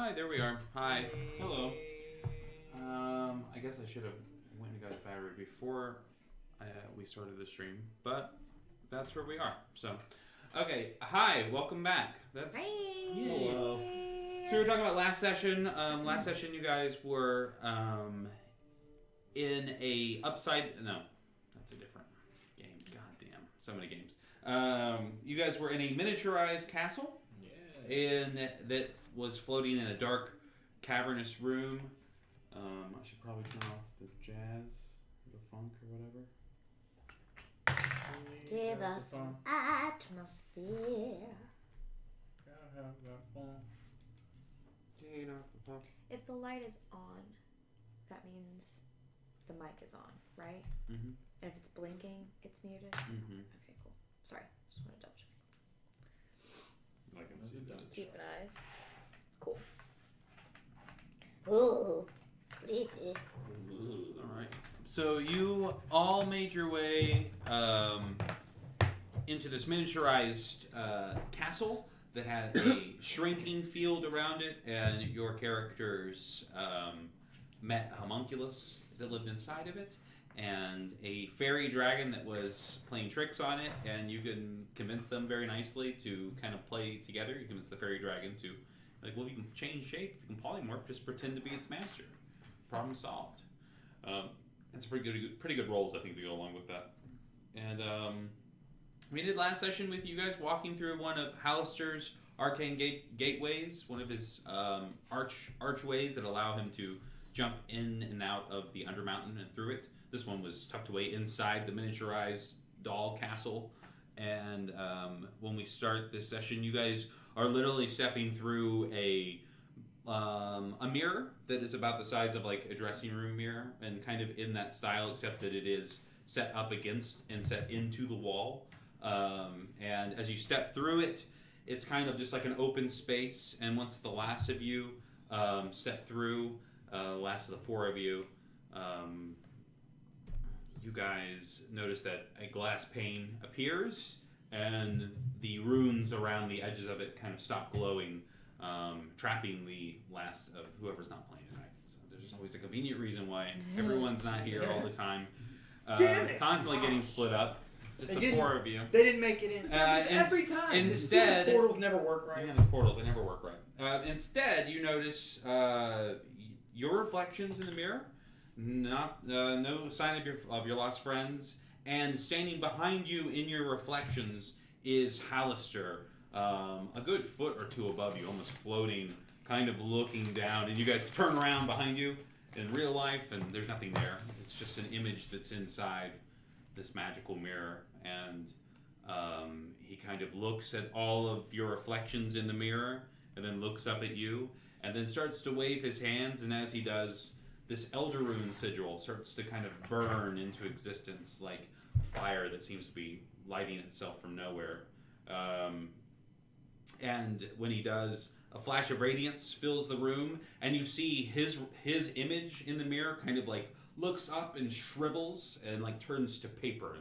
Hi, there we are. Hi. Hello. I guess I should have went and got a battery before we started the stream, but that's where we are. So, okay. Hi, welcome back. That's Hello. So we were talking about last session. Last session, you guys were in a No, that's a different game. God damn, so many games. You guys were in a miniaturized castle. That was floating in a dark, cavernous room. I should probably turn off the jazz, the funk, or whatever. Give us an atmosphere. If the light is on, that means the mic is on, right? Mm-hmm. And if it's blinking, it's muted? Mm-hmm. Okay, cool. Sorry, just want to double check. I can see that. Keep an eyes. Cool. Ooh, creepy. Alright. So you all made your way into this miniaturized castle that had a shrinking field around it, and your characters met a homunculus that lived inside of it, and a fairy dragon that was playing tricks on it, and you can convince them very nicely to kind of play together. You convince the fairy dragon to, like, well, if you can change shape, if you can polymorph, just pretend to be its master. Problem solved. It's pretty good roles, I think, to go along with that. And we did last session with you guys walking through one of Hallister's arcane gateways, one of his archways that allow him to jump in and out of the Undermountain and through it. This one was tucked away inside the miniaturized doll castle. And when we start this session, you guys are literally stepping through a mirror that is about the size of like a dressing room mirror, and kind of in that style, except that it is set up against and set into the wall. And as you step through it, it's kind of just like an open space. And once the last of you step through, the last of the four of you, you guys notice that a glass pane appears, and the runes around the edges of it kind of stop glowing, trapping the last of whoever's not playing tonight. So there's always a convenient reason why everyone's not here all the time. Constantly getting split up. Just the four of you. They didn't make it in. Every time. Instead, these portals never work right. Yeah, these portals, they never work right. Instead, you notice your reflections in the mirror. No sign of your lost friends, and standing behind you in your reflections is Hallister, a good foot or two above you, almost floating, kind of looking down. And you guys turn around behind you in real life, and there's nothing there. It's just an image that's inside this magical mirror, and he kind of looks at all of your reflections in the mirror, and then looks up at you, and then starts to wave his hands, and as he does, this Elder Rune sigil starts to kind of burn into existence like fire that seems to be lighting itself from nowhere. And when he does, a flash of radiance fills the room, and you see his image in the mirror kind of like looks up and shrivels and like turns to paper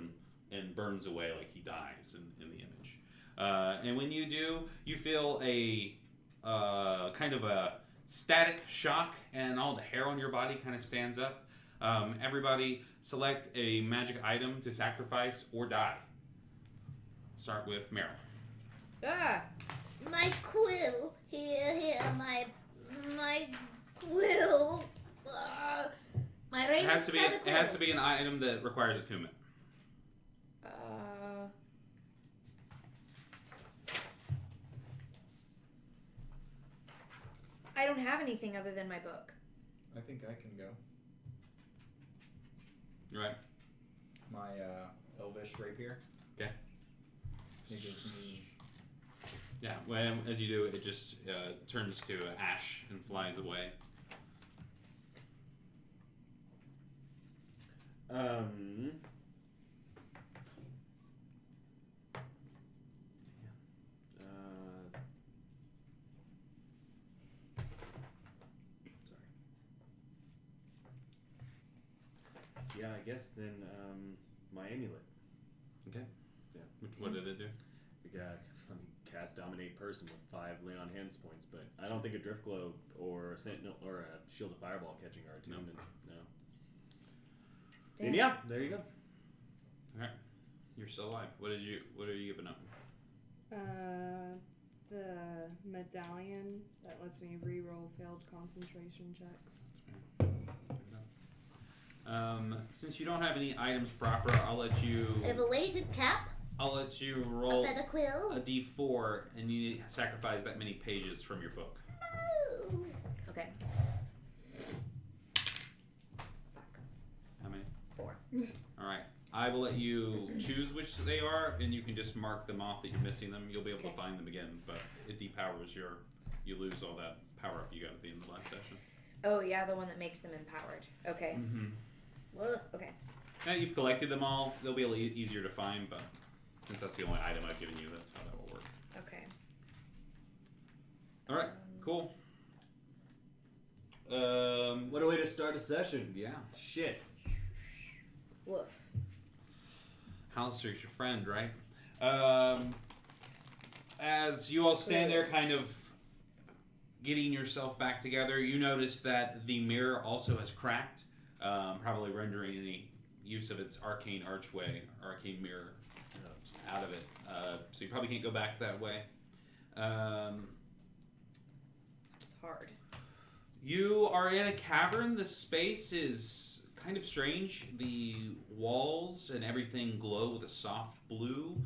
and burns away like he dies in the image. And when you do, you feel a kind of a static shock, and all the hair on your body kind of stands up. Everybody select a magic item to sacrifice or die. Start with Meryl. Ah! My quill. Here, my quill. My ring It has to be. feather It has to quill. be an item that requires attunement. I don't have anything other than my book. I think I can go. Right. My elvish rapier. Okay. It gives me. Yeah. Well, as you do, it just turns to ash and flies away. Yeah, I guess then my amulet. Okay. Yeah. What did it do? We got. Let me cast Dominate Person with 5 lay on hands points, but I don't think a Drift Globe or a Sentinel or a Shield of Fireball catching are attuned. No. Damn. And yeah, there you go. You're still alive. What are you giving up? The medallion that lets me re-roll failed concentration checks. Since you don't have any items proper, I'll let you I have a weighted cap, roll a feather quill. a d4, and you sacrifice that many pages from your book. No. Okay. How many? 4. All right. I will let you choose which they are, and you can just mark them off that you're missing them. You'll be able to find them again, but it depowers you lose all that power up you got at the end of the last session. Oh yeah, the one that makes them empowered. Okay. Mm-hmm. Okay. Now you've collected them all. They'll be a little easier to find, but since that's the only item I've given you, that's how that will work. Okay. All right. Cool. What a way to start a session. Yeah. Shit. Woof. Hallister's your friend, right? As you all stand there kind of getting yourself back together, you notice that the mirror also has cracked, probably rendering any use of its arcane mirror out of it. So you probably can't go back that way. It's hard. You are in a cavern. The space is kind of strange. The walls and everything glow with a soft blue,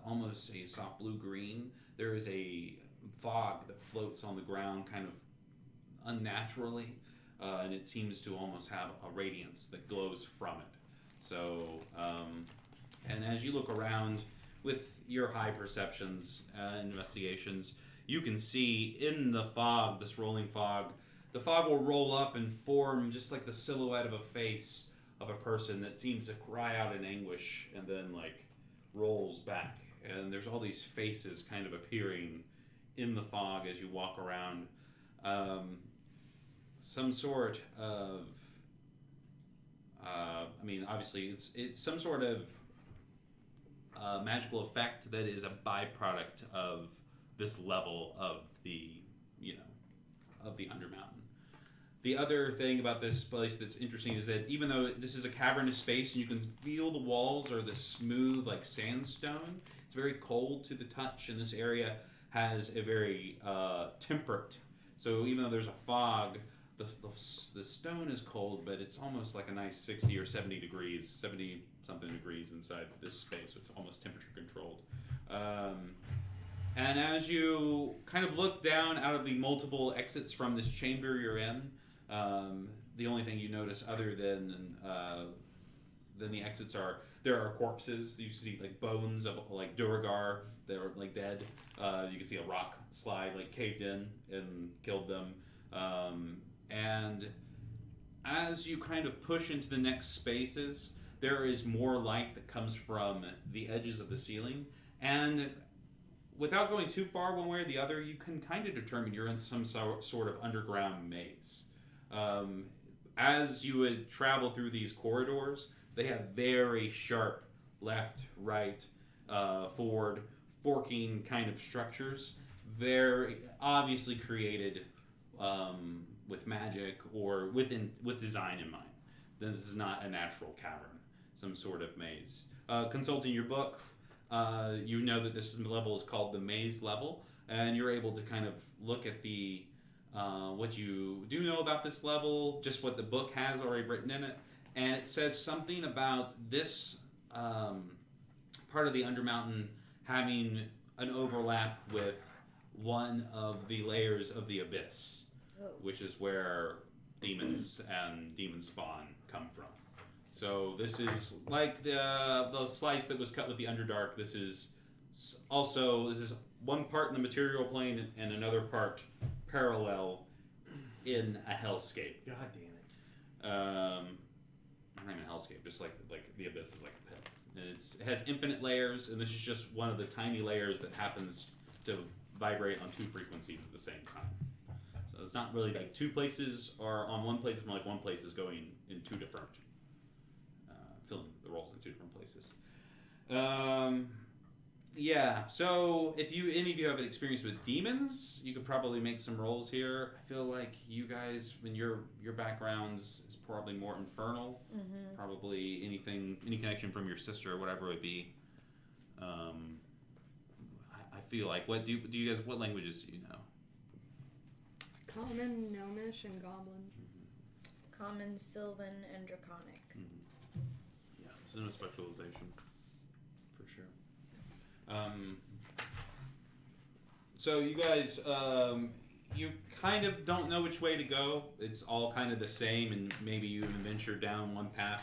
almost a soft blue-green. There is a fog that floats on the ground kind of unnaturally, and it seems to almost have a radiance that glows from it. So, and as you look around with your high perceptions and investigations, you can see in the fog, this rolling fog, the fog will roll up and form just like the silhouette of a face of a person that seems to cry out in anguish and then like rolls back. And there's all these faces kind of appearing in the fog as you walk around. Some sort of, obviously it's some sort of magical effect that is a byproduct of this level of the, of the Undermountain. The other thing about this place that's interesting is that even though this is a cavernous space and you can feel the walls are this smooth like sandstone, it's very cold to the touch, and this area has a very temperate. So even though there's a fog, the stone is cold, but it's almost like a nice 60 or 70 degrees, 70 something degrees inside this space. So it's almost temperature controlled. And as you kind of look down out of the multiple exits from this chamber you're in, the only thing you notice other than the exits are there are corpses. You see like bones of like Duragar that are like dead. You can see a rock slide like caved in and killed them. And as you kind of push into the next spaces, there is more light that comes from the edges of the ceiling. And without going too far one way or the other, you can kind of determine you're in some sort of underground maze. As you would travel through these corridors, they have very sharp left, right, forward, forking kind of structures, very obviously created with magic or with design in mind. Then this is not a natural cavern, some sort of maze. Consulting your book, you know that this level is called the maze level, and you're able to kind of look at the what you do know about this level, just what the book has already written in it, and it says something about this part of the Undermountain having an overlap with one of the layers of the Abyss, which is where demons and demon spawn come from. So this is like the slice that was cut with the Underdark. This is one part in the material plane and another part parallel in a hellscape. God damn it. Not even a hellscape, just like the Abyss is like a pit. And it has infinite layers, and this is just one of the tiny layers that happens to vibrate on two frequencies at the same time. So it's not really like two places are on one place, it's more like one place is going in two different, filling the roles in two different places. Yeah, so if any of you have an experience with demons, you could probably make some rolls here. I feel like you guys, when your backgrounds is probably more infernal, Mm-hmm. probably any connection from your sister or whatever it would be. I feel like what do you guys, what languages do you know? Common, Gnomish, and Goblin. Common, Sylvan, and Draconic. Yeah, so no specialization, for sure. So you guys, you kind of don't know which way to go. It's all kind of the same, and maybe you even venture down one path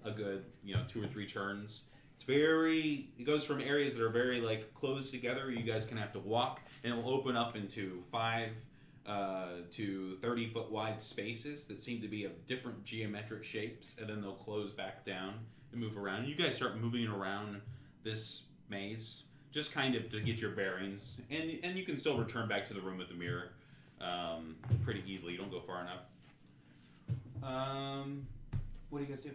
a good, 2 or 3 turns. It goes from areas that are very like close together. You guys can have to walk, and it will open up into 5 to 30-foot wide spaces that seem to be of different geometric shapes, and then they'll close back down and move around. You guys start moving around this maze, just kind of to get your bearings, and you can still return back to the room with the mirror pretty easily. You don't go far enough. What do you guys do?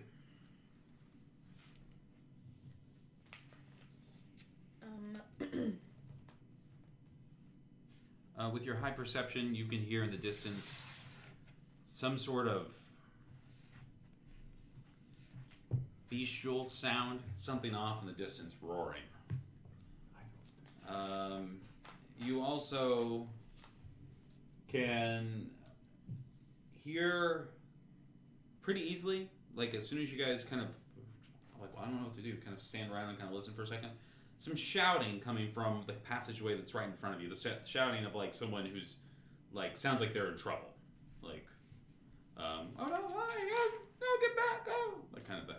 With your high perception, you can hear in the distance some sort of bestial sound, something off in the distance roaring. You also can hear pretty easily, like as soon as you guys kind of, like, well, I don't know what to do, kind of stand around and kind of listen for a second, some shouting coming from the passageway that's right in front of you. The shouting of like someone who's like, sounds like they're in trouble. Like, oh no, no, get back, oh! Like that kind of thing.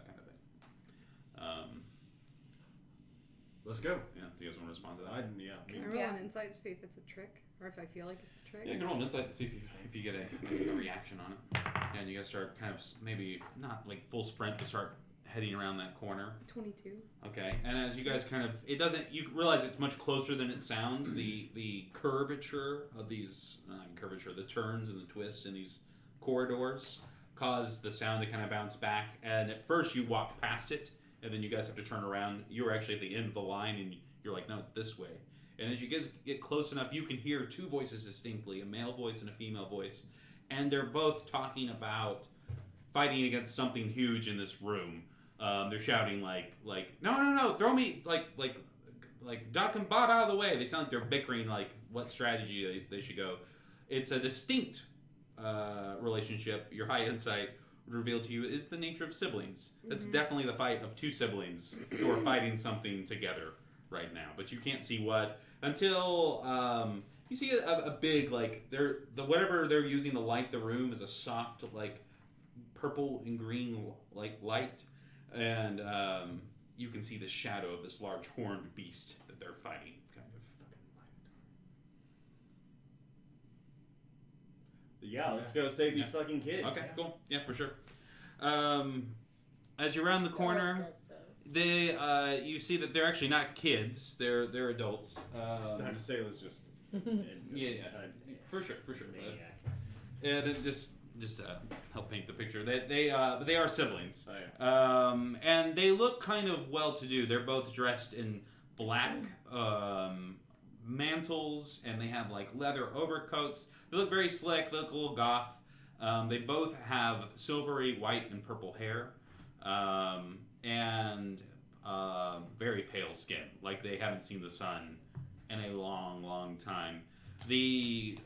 Let's go. Yeah, do you guys want to respond to that? Can I roll an insight to see if it's a trick? Or if I feel like it's a trick? Yeah, you can roll an insight to see if you get a reaction on it. Yeah, and you guys start kind of maybe not like full sprint, but start heading around that corner. 22. Okay, and as you guys kind of, you realize it's much closer than it sounds. The curvature of these, the turns and the twists in these corridors cause the sound to kind of bounce back. And at first you walk past it, and then you guys have to turn around. You're actually at the end of the line, and you're like, no, it's this way. And as you guys get close enough, you can hear 2 voices distinctly, a male voice and a female voice. And they're both talking about fighting against something huge in this room. They're shouting like, no, throw me, like, duck and bob out of the way. They sound like they're bickering, like, what strategy they should go. It's a distinct relationship. Your high insight would reveal to you it's the nature of siblings. That's definitely the fight of 2 siblings who are fighting something together right now. But you can't see what until you see a big, like, whatever they're using to light the room is a soft, like, purple and green, like, light. And you can see the shadow of this large horned beast that they're fighting, kind of. Yeah, let's go save these fucking kids. Okay, cool. Yeah, for sure. As you're around the corner, you see that they're actually not kids; they're adults. Time to say, let's just. Yeah, for sure. And it just help paint the picture. They are siblings. Oh, yeah. And they look kind of well-to-do. They're both dressed in black mantles, and they have like leather overcoats. They look very slick. They look a little goth. They both have silvery white and purple hair, and very pale skin, like they haven't seen the sun in a long, long time. The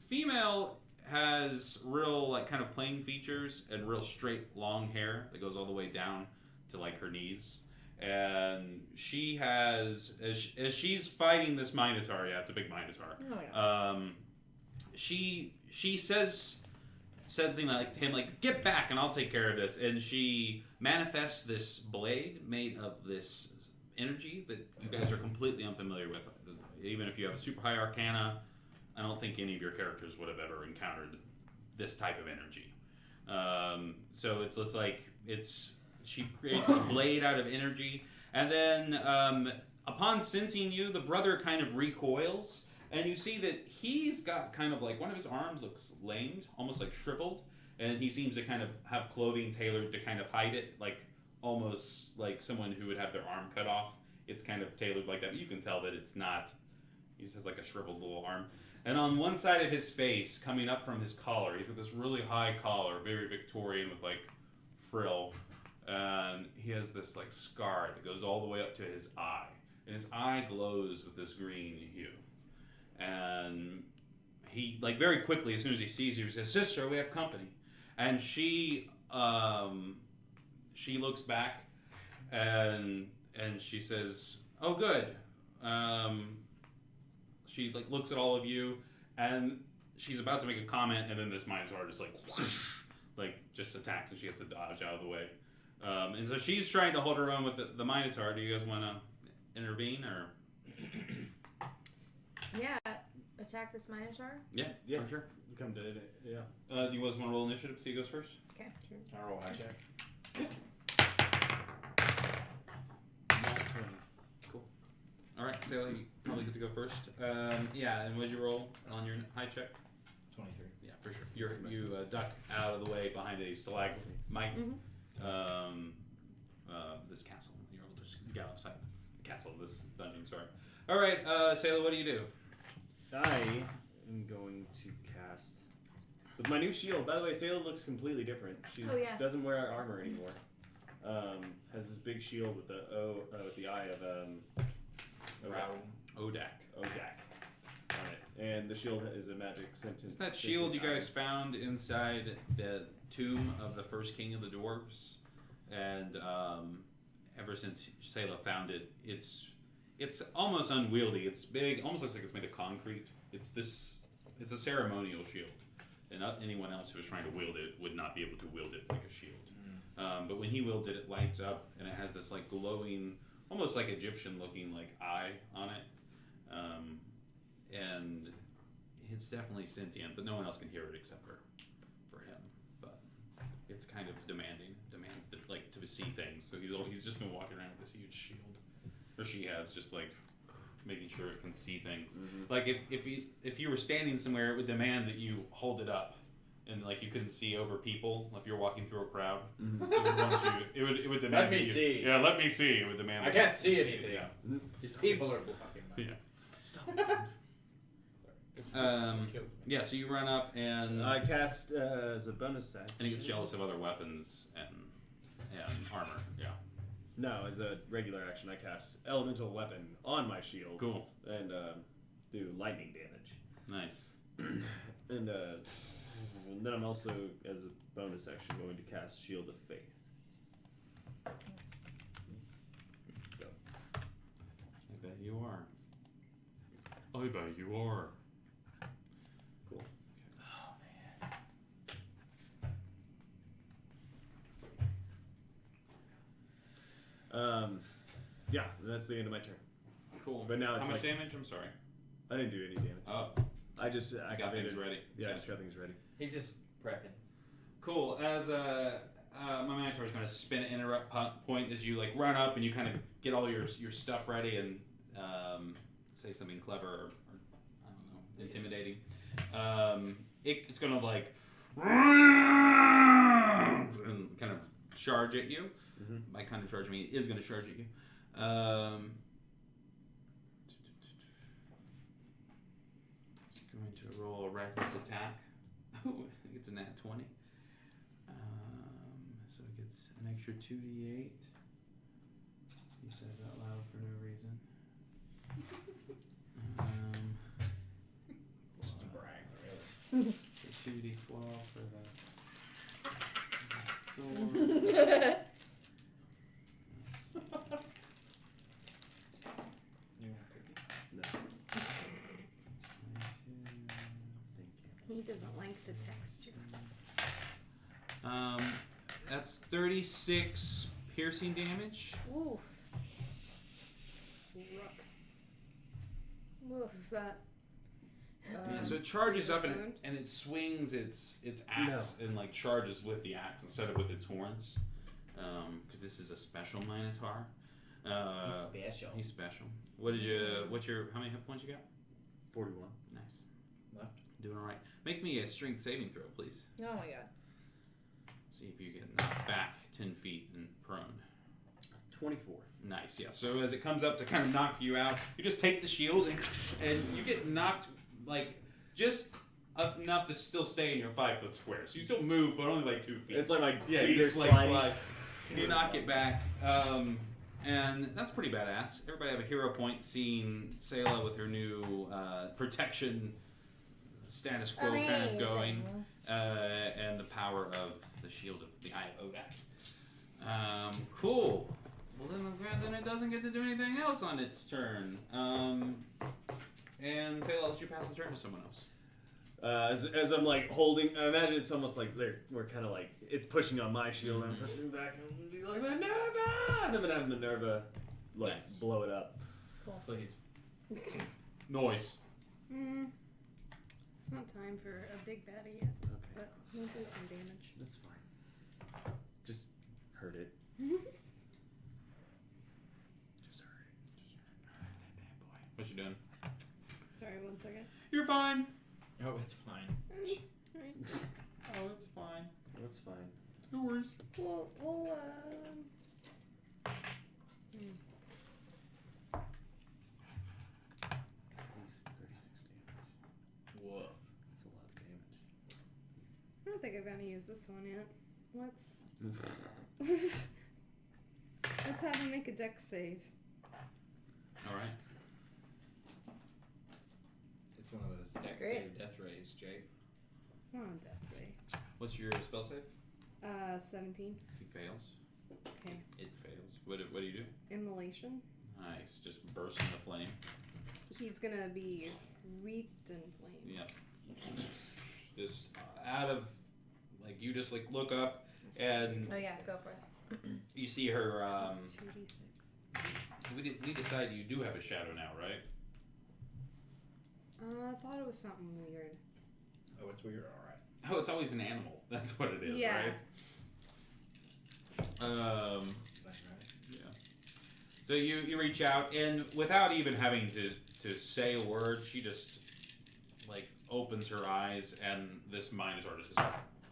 female has real, like, kind of plain features and real straight, long hair that goes all the way down to, like, her knees. And she has, as she's fighting this Minotaur, yeah, it's a big Minotaur. Oh, yeah. She says something like to him, like, get back and I'll take care of this. And she manifests this blade made of this energy that you guys are completely unfamiliar with. Even if you have a super high arcana, I don't think any of your characters would have ever encountered this type of energy. So it's just like, she creates this blade out of energy, and then upon sensing you, the brother kind of recoils, and you see that he's got kind of like, one of his arms looks lamed, almost like shriveled, and he seems to kind of have clothing tailored to kind of hide it, like almost like someone who would have their arm cut off it's kind of tailored like that. But you can tell that it's not. He just has like a shriveled little arm. And on one side of his face, coming up from his collar, he's got this really high collar, very Victorian with like frill. And he has this like scar that goes all the way up to his eye. And his eye glows with this green hue. And he, like very quickly, as soon as he sees you, he says, "Sister, we have company." And she looks back and she says, "Oh, good." She like looks at all of you, and she's about to make a comment, and then this Minotaur just like just attacks, and she has to dodge out of the way. And so she's trying to hold her own with the Minotaur. Do you guys want to intervene or? Yeah, attack this Minotaur. Yeah, For sure. Come to it. Yeah. Do you guys want to roll initiative? See who goes first. Okay. Can I roll high check? Cool. All right, Sailor, you probably get to go first. Yeah, and what did you roll on your high check? 23. Yeah, for sure. You duck out of the way behind a stalagmite. This castle. You're able to just get outside the castle. This dungeon. Sorry. All right, Sailor, what do you do? I am going to cast with my new shield. By the way, Sailor looks completely different. She doesn't wear armor anymore. Has this big shield with the eye of Odak. on it, and the shield is a magic sentence. It's that shield you guys found inside the tomb of the first king of the dwarves, and ever since Selah found it, it's almost unwieldy. It's big, almost looks like it's made of concrete. It's a ceremonial shield, and anyone else who was trying to wield it would not be able to wield it like a shield. But when he wields it, it lights up, and it has this like glowing, almost like Egyptian-looking like eye on it, and it's definitely sentient, but no one else can hear it except for him. But it's kind of demands to see things. So he's just been walking around with this huge shield, or she has, just like making sure it can see things. Like if you were standing somewhere, it would demand that you hold it up. And like you couldn't see over people if you're walking through a crowd. It would demand. Let me see. Yeah, let me see. It would demand. I can't see anything. Yeah. These people are blocking that. Yeah. Stop. Kills me. Yeah. So you run up and I cast as a bonus action. and he gets jealous of other weapons and armor. Yeah. No, as a regular action, I cast elemental weapon on my shield. Cool. And do lightning damage. Nice. And then I'm also, as a bonus action, going to cast Shield of Faith. Go. I bet you are. I bet you are. Cool. Oh man. Yeah, that's the end of my turn. Cool. But now it's how much like- damage? I'm sorry. I didn't do any damage. Oh, I just I got activated. things ready. Yeah, I just got things ready. He's just prepping. Cool. As my Minotaur is going to spin an interrupt point as you like run up and you kind of get all your stuff ready and say something clever or I don't know, intimidating. It's going to like and kind of charge at you. By kind of charge, I mean it is going to charge at you. It's going to roll a reckless attack. Ooh, it's a nat 20. So it gets an extra 2d8. He says out loud for no reason. Just to brag, really. 2d12 for the sword. You want a cookie? No. 22. He doesn't like the texture. That's 36 piercing damage. Oof. Oof. Is that? Yeah, so it charges up and wound? it swings its axe and like charges with the axe instead of with its horns. Because this is a special Minotaur. He's special. He's special. How many hit points you got? 41. Nice. Left. Doing alright. Make me a strength saving throw, please. Oh my god. See if you get knocked back 10 feet and prone. 24. Nice, yeah. So as it comes up to kind of knock you out, you just take the shield and you get knocked like just enough to still stay in your 5-foot square. So you still move, but only like 2 feet. It's like my yeah, feet you are just like sliding. slide. You knock it back, and that's pretty badass. Everybody have a hero point seeing Sayla with her new protection status quo kind of going, and the power of the shield of the Eye of Odak. Cool. Well, then it doesn't get to do anything else on its turn. And Sayla, I'll let you pass the turn to someone else. As I'm like holding, I imagine it's almost like we're kind of like it's pushing on my shield, and I'm pushing back, and I'm gonna be like Minerva, and I'm gonna have Minerva like Nice. blow it up. Please. Noise. It's not time for a big baddie yet, Okay, but we'll do some damage. that's fine. Just hurt it. Just hurt it. Bad boy. What you doing? Sorry, 1 second. You're fine. Oh, it's fine. Alright. Oh, it's fine. That's fine. No worries. We'll At least 36 damage. Woof. That's a lot of damage. I don't think I've gotten to use this one yet. Let's have him make a dex save. All right. It's one of those deck Great. save death rays, Jake. It's not a death ray. What's your spell save? 17. He fails. Okay. It fails. What do you do? Immolation. Nice. Just burst into flame. He's gonna be wreathed in flames. Yep. Just out of like you just like look up and Oh yeah, go for it. you see her. 2d6. We decided you do have a shadow now, right? I thought it was something weird. Oh, it's weird. All right. Oh, it's always an animal. That's what it is, Yeah. right? That's right. Yeah. So you reach out and without even having to say a word, she just like opens her eyes and this Minotaur just is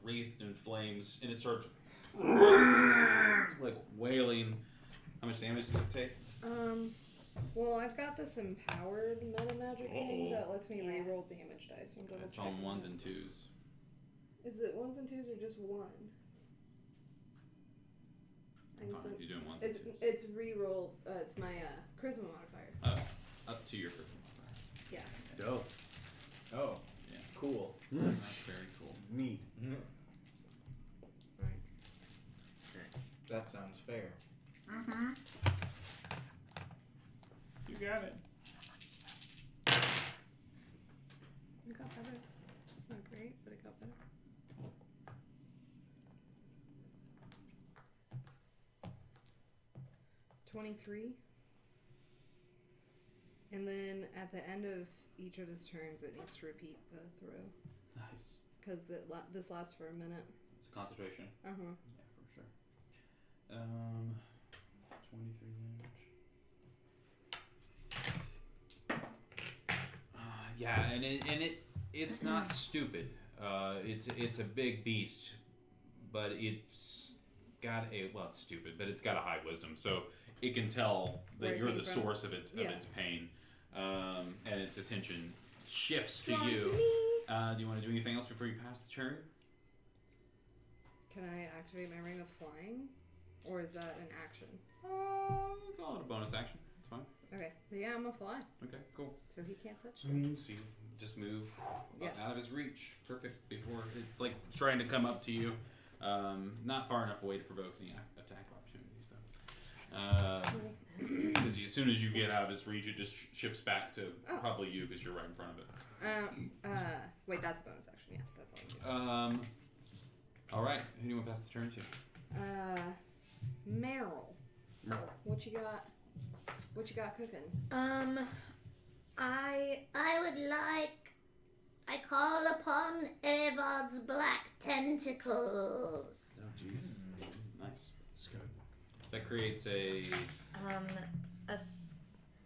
wreathed in flames and it starts like wailing. How much damage does it take? Well, I've got this empowered meta magic thing that lets me Yeah. reroll damage dice. So I'm double It's on checking 1s that. and 2s. Is it 1s and 2s or just 1? I just Fine, want- if you're doing 1s It's and 2s. it's reroll. It's my charisma modifier. Up to your first. Yeah. Dope. Oh. Yeah. Cool. That's very cool. Neat. Alright. That sounds fair. You got it. It got better. It's not great, but it got better. $23. And then at the end of each of his turns, it needs to repeat the throw. Nice. Because this lasts for a minute. It's a concentration. Uh huh. Yeah, for sure. 23 damage. Yeah, and it's not stupid. It's a big beast, but it's got it's stupid, but it's got a high wisdom, so it can tell Where that it you're came the from. source of its Yeah. pain, and its attention shifts to Come you. to me. Do you want to do anything else before you pass the turn? Can I activate my ring of flying? Or is that an action? Call it a bonus action. It's fine. Okay. Yeah, I'm a fly. Okay, cool. So he can't touch So this. you just move Yeah. out of his reach. Perfect. Before it's like trying to come up to you. Not far enough away to provoke any attack opportunities, though. Because as soon as you get out of its reach, it just shifts back to probably you because you're right in front of it. Wait, that's a bonus action. Yeah, that's all I'm doing. All right. Who do you want to pass the turn to? Meryl. What you got? What you got cooking? I call upon Avard's black tentacles. Oh, jeez. Nice. So that creates a.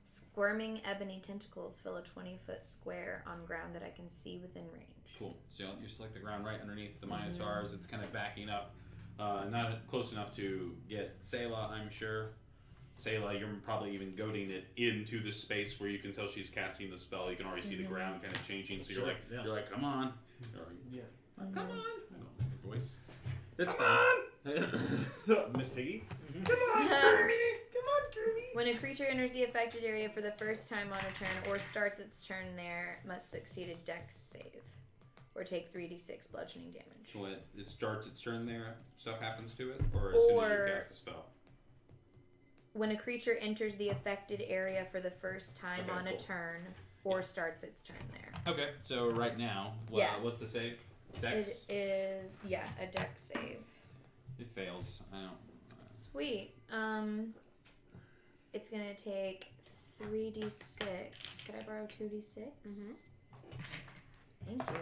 Squirming ebony tentacles fill a 20-foot square on ground that I can see within range. Cool. So you select the ground right underneath the Minotaurs. It's kind of backing up, not close enough to get Sayla, I'm sure. Sayla, you're probably even goading it into the space where you can tell she's casting the spell. You can already see the ground kind of changing. So Sure, you're like, come on. Yeah. Come on. I don't know your voice. That's fine. Miss Piggy? Come on, Kirby! When a creature enters the affected area for the first time on a turn or starts its turn there, must succeed a dex save or take 3d6 bludgeoning damage. So when it starts its turn there, stuff happens to it? Or as soon as you cast the spell? When a creature enters the affected area for the first time on a turn or starts its turn there. Okay, so right now, what's the save? Dex? It is, a dex save. It fails. I don't. Sweet. It's gonna take 3d6. Could I borrow 2d6? Mm-hmm. Thank you.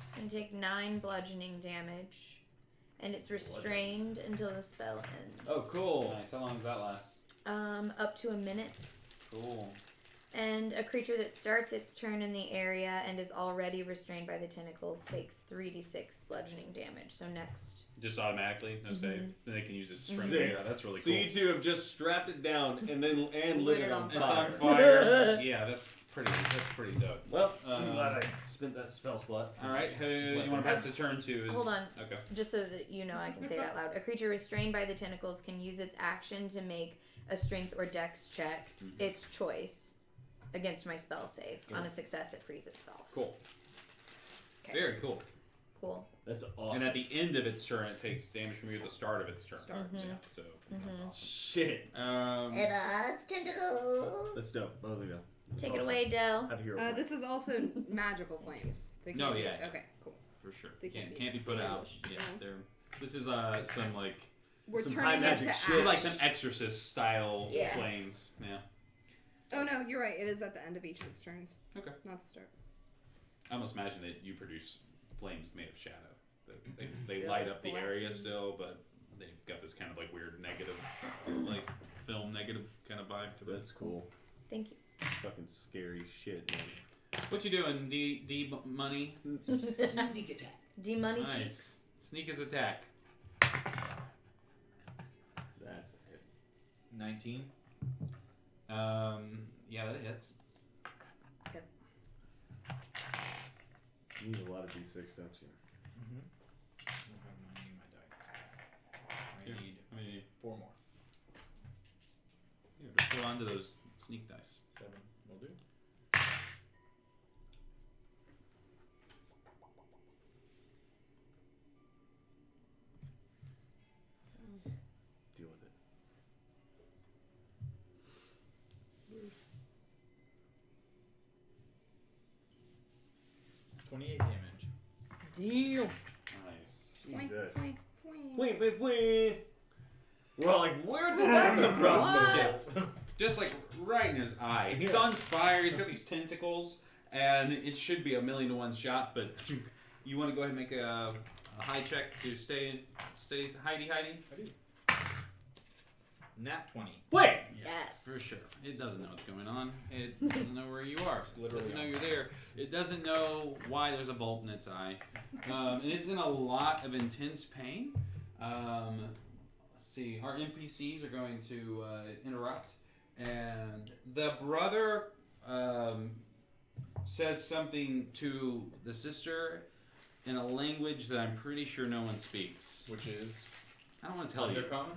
It's gonna take 9 bludgeoning damage, and it's restrained until the spell ends. Oh, cool. Nice. How long does that last? Up to a minute. Cool. And a creature that starts its turn in the area and is already restrained by the tentacles takes 3d6 bludgeoning damage. So next. Just automatically, no save. Then they can use its strength. Sick. Yeah, that's really So cool. you two have just strapped it down and lit it on fire. It's on fire. Yeah, that's pretty dope. Well, I'm glad I spent that spell slot. All right, who you want to pass the turn to? Hold on. Okay. Just so that you know I can say it out loud. A creature restrained by the tentacles can use its action to make a strength or dex check, its choice, against my spell save. Cool. On a success, it frees itself. Cool. Okay. Very cool. Cool. That's awesome. And at the end of its turn, it takes damage from you at the start of its turn. Yeah, so that's awesome. Shit. Evar's tentacles. That's dope. Oh, there you go. Take it away, Del. Have a hero. This is also magical flames. They No, can't be- yeah. Okay, cool. for sure. They Can't can't be be put out. extinguished, Yeah, no. they're. This is some like. We're Some turning high it magic to shit. ash. This is like some Exorcist style Yeah. flames. Yeah. Oh no, you're right. It is at the end of each of its turns. Okay. Not the start. I almost imagine that you produce flames made of shadow. They They're light like up the black. area still, but they've got this kind of like weird negative, like film negative kind of vibe to it. That's cool. Thank you. Fucking scary shit, man. What you doing, D money? Sneak attack. D money cheeks. Nice. Sneak his attack. That's it. 19. Yeah, that hits. You need a lot of d6, don't you? I don't have money in my dice. I Here, need how many? 4 more. Here, just hold on to those sneak dice. 7 will do. Deal with it. 28 damage. Deal. Nice. Jesus. Point. Wait. We're all like, where did that come from? Just like right in his eye. He's on fire. He's got these tentacles, and it should be a 1,000,000 to 1 shot. But you want to go ahead and make a high check to stay hidey. I do. Nat 20. Wait! Yes. For sure. It doesn't know what's going on. It doesn't know where you are. It literally doesn't know on. you're there. It doesn't know why there's a bolt in its eye. And it's in a lot of intense pain. Let's see. Our NPCs are going to interrupt. And the brother says something to the sister in a language that I'm pretty sure no one speaks. Which is I don't want to tell you. Undercommon?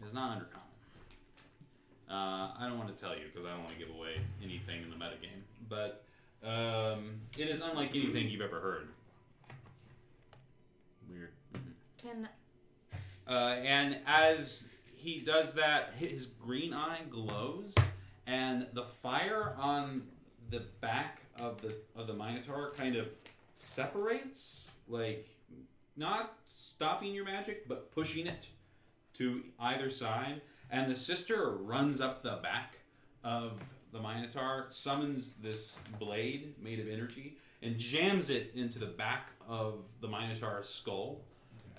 It's not undercommon. I don't want to tell you because I don't want to give away anything in the metagame. But it is unlike anything you've ever heard. Weird. Can And as he does that, his green eye glows, and the fire on the back of the Minotaur kind of separates, like not stopping your magic, but pushing it to either side. And the sister runs up the back of the Minotaur, summons this blade made of energy, and jams it into the back of the Minotaur's skull.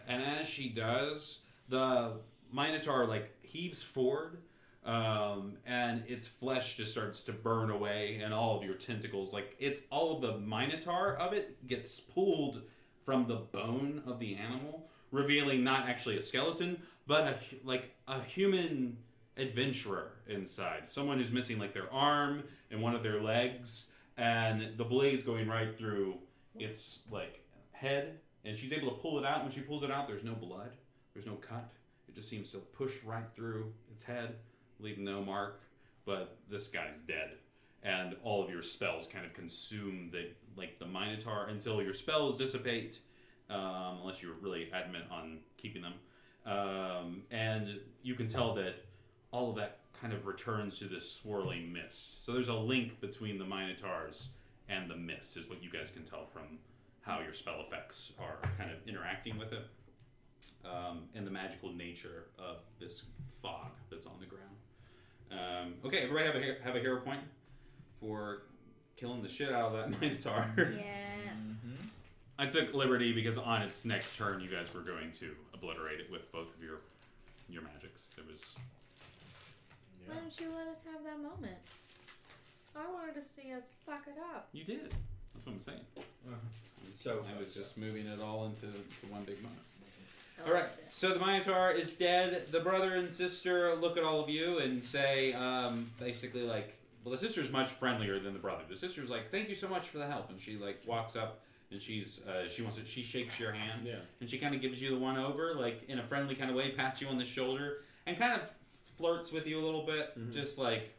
And as she does, the Minotaur like heaves forward, and its flesh just starts to burn away, and all of your tentacles, like it's all of the Minotaur of it gets pulled from the bone of the animal, revealing not actually a skeleton, but a human adventurer inside. Someone who's missing like their arm and one of their legs, and the blade's going right through its like head, and she's able to pull it out. When she pulls it out, there's no blood, there's no cut. It just seems to push right through its head, leave no mark. But this guy's dead, and all of your spells kind of consume the Minotaur until your spells dissipate, unless you're really adamant on keeping them. And you can tell that all of that kind of returns to this swirling mist. So there's a link between the Minotaurs and the mist, is what you guys can tell from how your spell effects are kind of interacting with it, and the magical nature of this fog that's on the ground. Okay, everybody have a hero point for killing the shit out of that Minotaur. Yeah. I took liberty because on its next turn, you guys were going to obliterate it with both of your magics. There was. Why don't you let us have that moment? I wanted to see us fuck it up. You did. That's what I'm saying. So I was just moving it all into one big moment. I All right, liked it. so the Minotaur is dead. The brother and sister look at all of you and say, basically like, well, the sister's much friendlier than the brother. The sister's like, thank you so much for the help, and she like walks up and she shakes your hand, and she kind of gives you the one over, like in a friendly kind of way, pats you on the shoulder, and kind of flirts with you a little bit, just like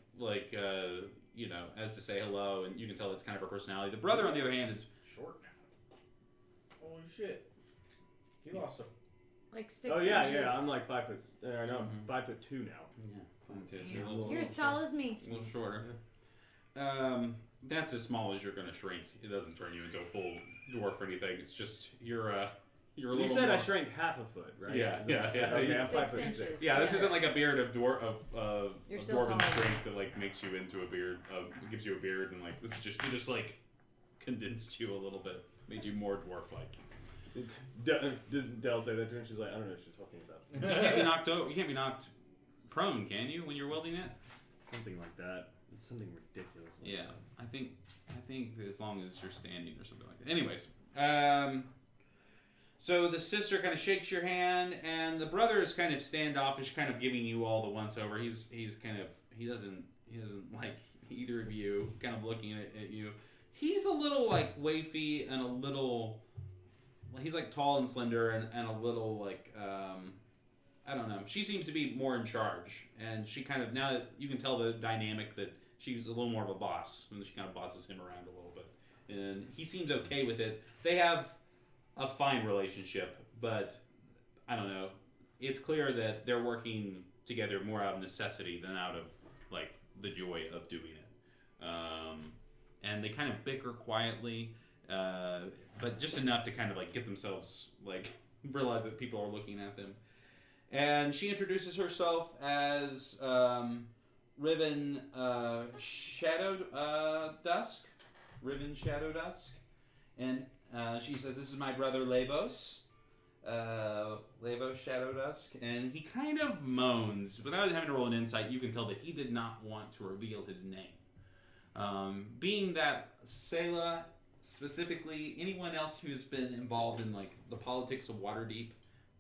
you know, as to say hello, and you can tell it's kind of her personality. The brother, on the other hand, is short now. Holy shit. He lost a. Like 6 Oh inches. yeah. I'm like 5'2" now. You're as tall as me. a little shorter. That's as small as you're going to shrink. It doesn't turn you into a full dwarf or anything. It's just you're a little. You said more... I shrank half a foot, right? Yeah. Okay, I'm 6 5'6". inches. Yeah, this isn't like a beard of You're still dwarven taller. strength that like makes you into a beard. Gives you a beard, and like this is just like condensed you a little bit, made you more dwarf-like. Doesn't Dell say that to her? She's like, I don't know what you're talking about. You can't be knocked over. You can't be knocked prone, can you, when you're wielding it? Something like that. It's something ridiculous. Like Yeah, that. I think as long as you're standing or something like that. Anyways, so the sister kind of shakes your hand, and the brother is kind of standoffish, kind of giving you all the once over. He doesn't like either of you, kind of looking at you. He's a little like wafy and a little. He's like tall and slender and a little like I don't know. She seems to be more in charge, and she kind of, now that you can tell the dynamic that she's a little more of a boss, and she kind of bosses him around a little bit, and he seems okay with it. They have a fine relationship, but I don't know. It's clear that they're working together more out of necessity than out of like the joy of doing it. And they kind of bicker quietly. But just enough to kind of like get themselves like realize that people are looking at them. And she introduces herself as Riven Shadow Dusk. Riven Shadow Dusk. And she says, this is my brother Labos. Labos Shadow Dusk. And he kind of moans. Without having to roll an insight, you can tell that he did not want to reveal his name. Being that Selah, specifically anyone else who's been involved in like the politics of Waterdeep,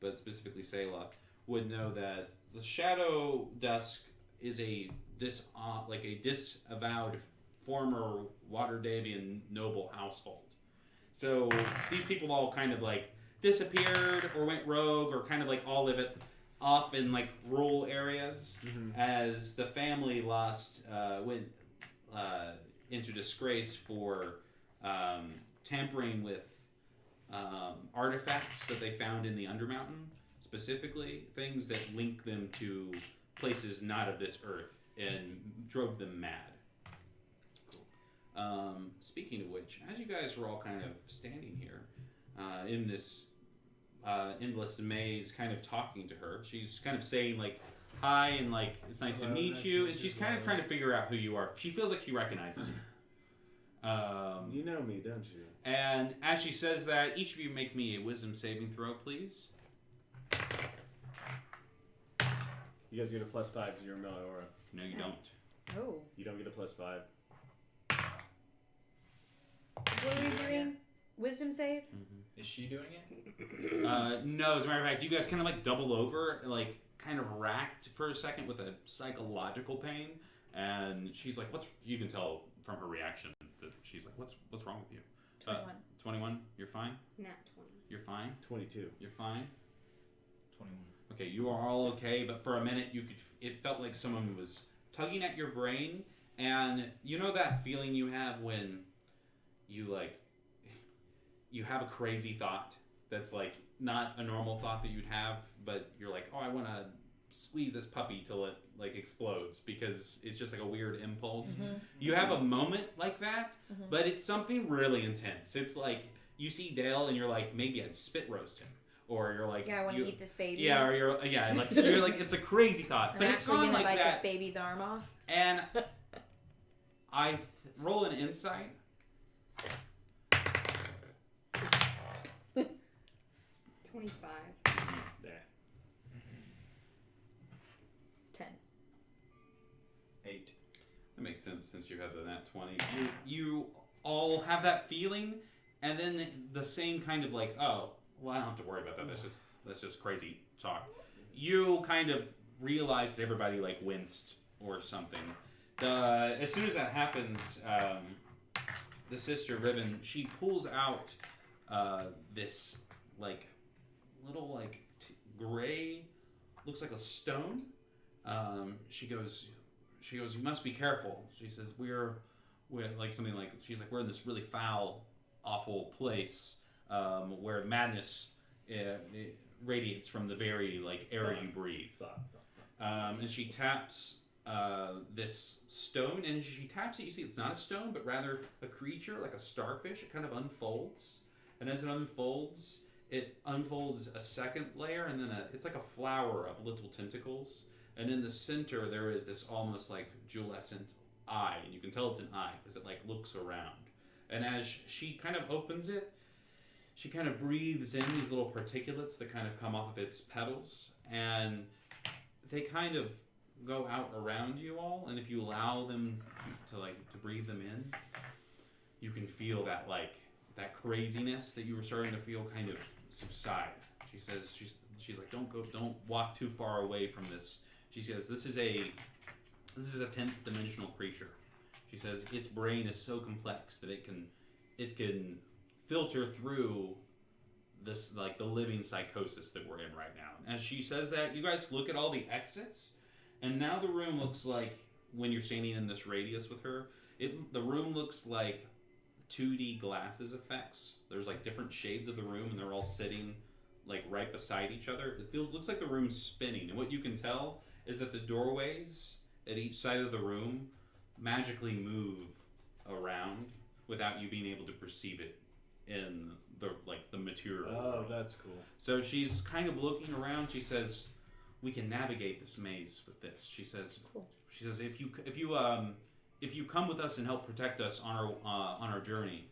but specifically Selah, would know that the Shadow Dusk is a disavowed former Waterdavian noble household. So these people all kind of like disappeared or went rogue or kind of like all live it off in like rural areas as the family went into disgrace for tampering with artifacts that they found in the Undermountain, specifically things that link them to places not of this earth and drove them mad. Cool. Speaking of which, as you guys were all kind of standing here in this endless maze, kind of talking to her, she's kind of saying like, hi, and like, it's nice to meet you, and she's kind of trying to figure out who you are. She feels like she recognizes you. You know me, don't you? And as she says that, each of you make me a wisdom saving throw, please. You guys get a +5 to your melee aura. No, you don't. Oh. You don't get a +5. What are we doing? Wisdom save? Mm-hmm. Is she doing it? No, as a matter of fact, you guys kind of like double over, like kind of racked for a second with a psychological pain, and she's like, "What's?" You can tell from her reaction that she's like, "What's wrong with you?" 21. 21. You're fine. Nat 20. You're fine. 22. You're fine. 21. Okay, you are all okay, but for a minute it felt like someone was tugging at your brain, and you know that feeling you have when you you have a crazy thought that's like not a normal thought that you'd have, but you're like, oh, I want to squeeze this puppy till it like explodes because it's just like a weird impulse. Mm-hmm. You have a moment like that, Mhm. but it's something really intense. It's like you see Dale and you're like, maybe I'd spit roast him. Or you're like, Yeah, I want to eat this baby. yeah, or you're like, it's a crazy thought, I'm but it's actually gone gonna like bite that. this baby's arm off. And roll an insight. 25. There. 10. 8. That makes sense since you have the nat 20. You all have that feeling, and then the same kind of like, oh, well, I don't have to worry about that. That's just crazy talk. You kind of realized everybody like winced or something. As soon as that happens, the sister Ribbon, she pulls out this like little like gray, looks like a stone. She goes, you must be careful. She says, we're like something like, she's like, we're in this really foul, awful place where madness it radiates from the very like air you breathe. And she taps this stone, and she taps it. You see, it's not a stone, but rather a creature, like a starfish. It kind of unfolds, and as it unfolds a second layer, and then it's like a flower of little tentacles. And in the center, there is this almost like jewelescent eye, and you can tell it's an eye because it like looks around. And as she kind of opens it, she kind of breathes in these little particulates that kind of come off of its petals, and they kind of go out around you all. And if you allow them to breathe them in, you can feel that that craziness that you were starting to feel kind of subside. She says she's like, don't walk too far away from this. She says this is a 10th dimensional creature. She says its brain is so complex that it can filter through this like the living psychosis that we're in right now. And as she says that, you guys look at all the exits, and now the room looks like, when you're standing in this radius with her, the room looks like 2D glasses effects. There's like different shades of the room, and they're all sitting like right beside each other. Looks like the room's spinning, and what you can tell is that the doorways at each side of the room magically move around without you being able to perceive it in the material. Oh, that's cool. So she's kind of looking around. She says, "We can navigate this maze with this." She says, Cool. "She says if you come with us and help protect us on our journey,"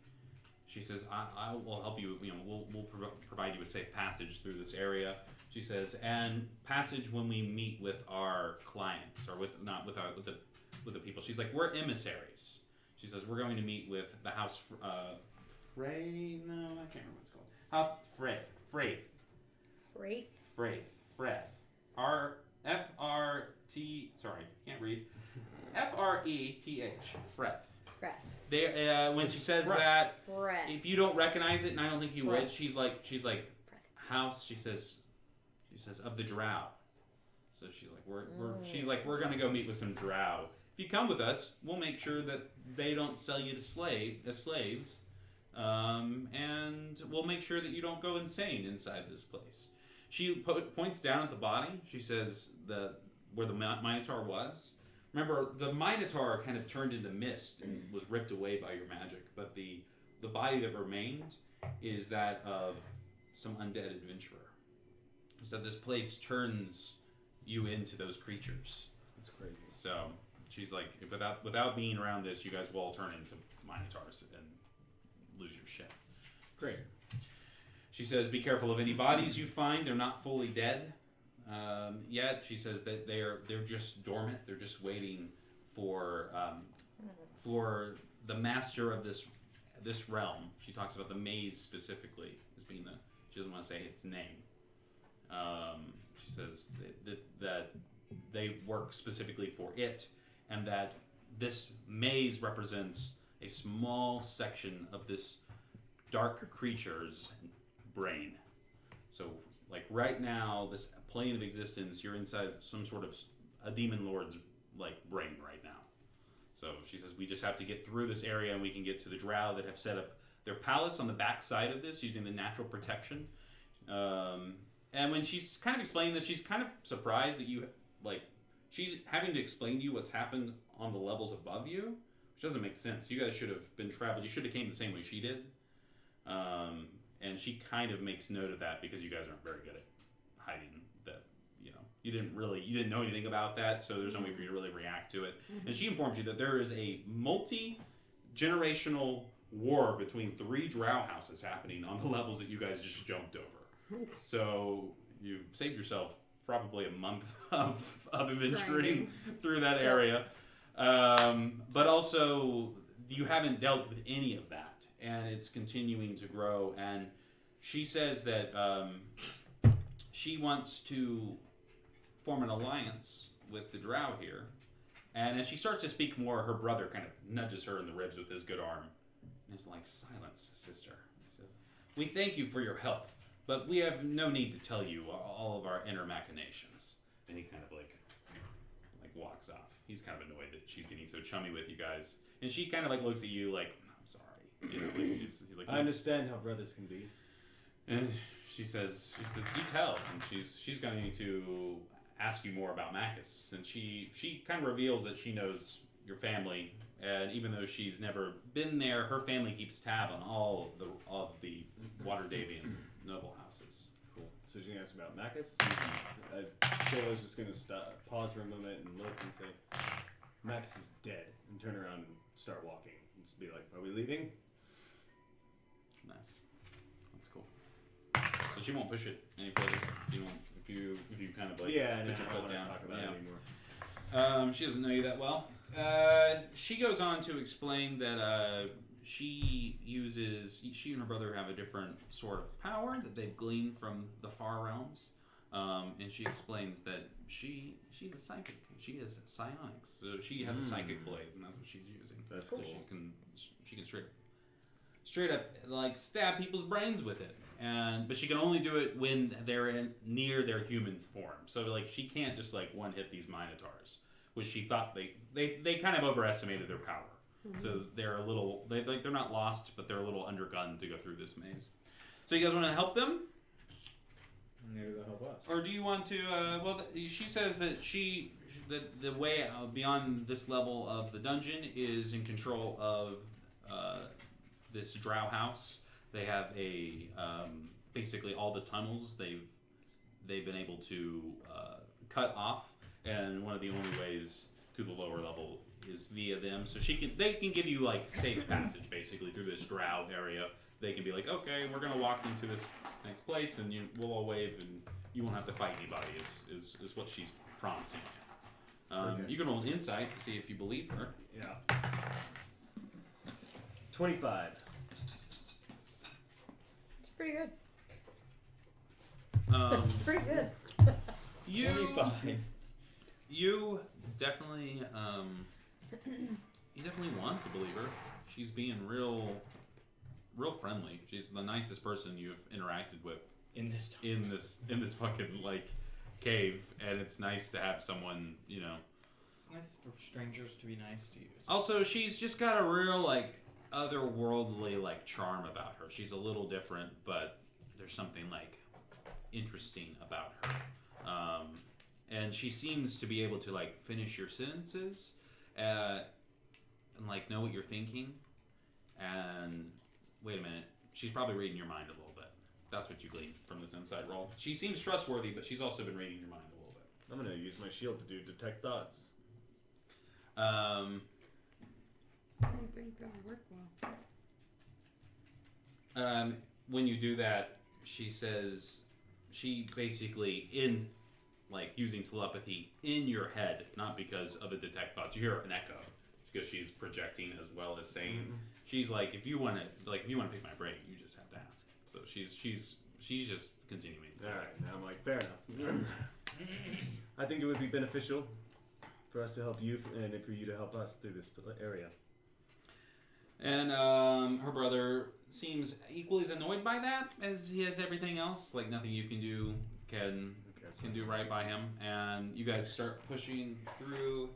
she says, "I will help you. We'll provide you a safe passage through this area." She says, "And passage when we meet with our clients, or with the people." She's like, "We're emissaries." She says, "We're going to meet with the House Frey. No, I can't remember what it's called. House Frey. F-R-T. Sorry, can't read. F-R-E-T-H. Freth. They, when she says that, if you don't recognize it, and I don't think you would, she's like house. She says of the drow. So she's like we're gonna go meet with some drow. If you come with us, we'll make sure that they don't sell you as slaves, and we'll make sure that you don't go insane inside this place. She points down at the body. She says where the Minotaur was. Remember, the Minotaur kind of turned into mist and was ripped away by your magic, but the body that remained is that of some undead adventurer. So this place turns you into those creatures. That's crazy. So she's like, without being around this, you guys will all turn into Minotaurs and lose your shit. Great. She says, "Be careful of any bodies you find. They're not fully dead yet." She says that they're just dormant. They're just waiting for the master of this realm, she talks about the maze specifically as being she doesn't want to say its name. She says that they work specifically for it, and that this maze represents a small section of this dark creature's brain. So, like right now, this plane of existence, you're inside some sort of a demon lord's like brain right now. So she says we just have to get through this area, and we can get to the drow that have set up their palace on the back side of this using the natural protection. And when she's kind of explaining this, she's kind of surprised that you like. She's having to explain to you what's happened on the levels above you, which doesn't make sense. You guys should have been traveled. You should have came the same way she did. And she kind of makes note of that because you guys aren't very good at hiding that. You didn't know anything about that, so there's no way for you to really react to it. Mm-hmm. And she informs you that there is a multi-generational war between 3 drow houses happening on the levels that you guys just jumped over. So you saved yourself probably a month of adventuring through that area. But also, you haven't dealt with any of that, and it's continuing to grow. And she says that she wants to form an alliance with the drow here. And as she starts to speak more, her brother kind of nudges her in the ribs with his good arm. And is like, "Silence, sister." He says, "We thank you for your help, but we have no need to tell you all of our inner machinations." And he kind of like walks off. He's kind of annoyed that she's getting so chummy with you guys. And she kind of like looks at you like, "I'm sorry." He's like, I understand how brothers can be. And she says, "You tell." And she's going to ask you more about Macus. And she kind of reveals that she knows your family. And even though she's never been there, her family keeps tab on all of the Waterdavian noble houses. Cool. So she's going to ask about Macus? Sayla's just going to pause for a moment and look and say, "Macus is dead," and turn around and start walking. And just be like, "Are we leaving?" Nice. That's cool. So she won't push it any further. If you kind of like put your foot down. Talk about it anymore. She doesn't know you that well. She goes on to explain that she and her brother have a different sort of power that they've gleaned from the far realms. And she explains that she's a psychic. She is psionics, so she has a psychic blade, and that's what she's using. That's so cool. She can straight up like stab people's brains with it, but she can only do it when they're near their human form. So like she can't just like one hit these minotaurs, which she thought they kind of overestimated their power. Mm-hmm. So they're they're not lost, but they're a little undergunned to go through this maze. So you guys want to help them? Maybe they'll help us. Or do you want to? She says that the way beyond this level of the dungeon is in control of this drow house. They have basically all the tunnels they've been able to cut off, and one of the only ways to the lower level is via them. So they can give you like safe passage basically through this drow area. They can be like, "Okay, we're gonna walk into this next place, and we'll all wave, and you won't have to fight anybody." Is what she's promising you. Okay. You can roll an insight to see if you believe her. Yeah. 25. It's pretty good. It's pretty good. You 25. You definitely want to believe her. She's being real friendly. She's the nicest person you've interacted with In this time. in this fucking like cave, and it's nice to have someone, It's nice for strangers to be nice to you. Also, she's just got a real like otherworldly like charm about her. She's a little different, but there's something like interesting about her. And she seems to be able to like finish your sentences and like know what you're thinking. And wait a minute, she's probably reading your mind a little bit. That's what you glean from this inside roll. She seems trustworthy, but she's also been reading your mind a little bit. I'm going to use my shield to do detect thoughts. I don't think that'll work well. When you do that, she says, she basically using telepathy in your head, not because of a detect thoughts. You hear an echo. She because she's projecting as well as saying. She's like, if you want to pick my brain, you just have to ask. So she's just continuing. All right, now I'm like, fair enough. I think it would be beneficial for us to help you and for you to help us through this area. And her brother seems equally as annoyed by that as he is everything else. Like nothing you can do can do right by him. And you guys start pushing through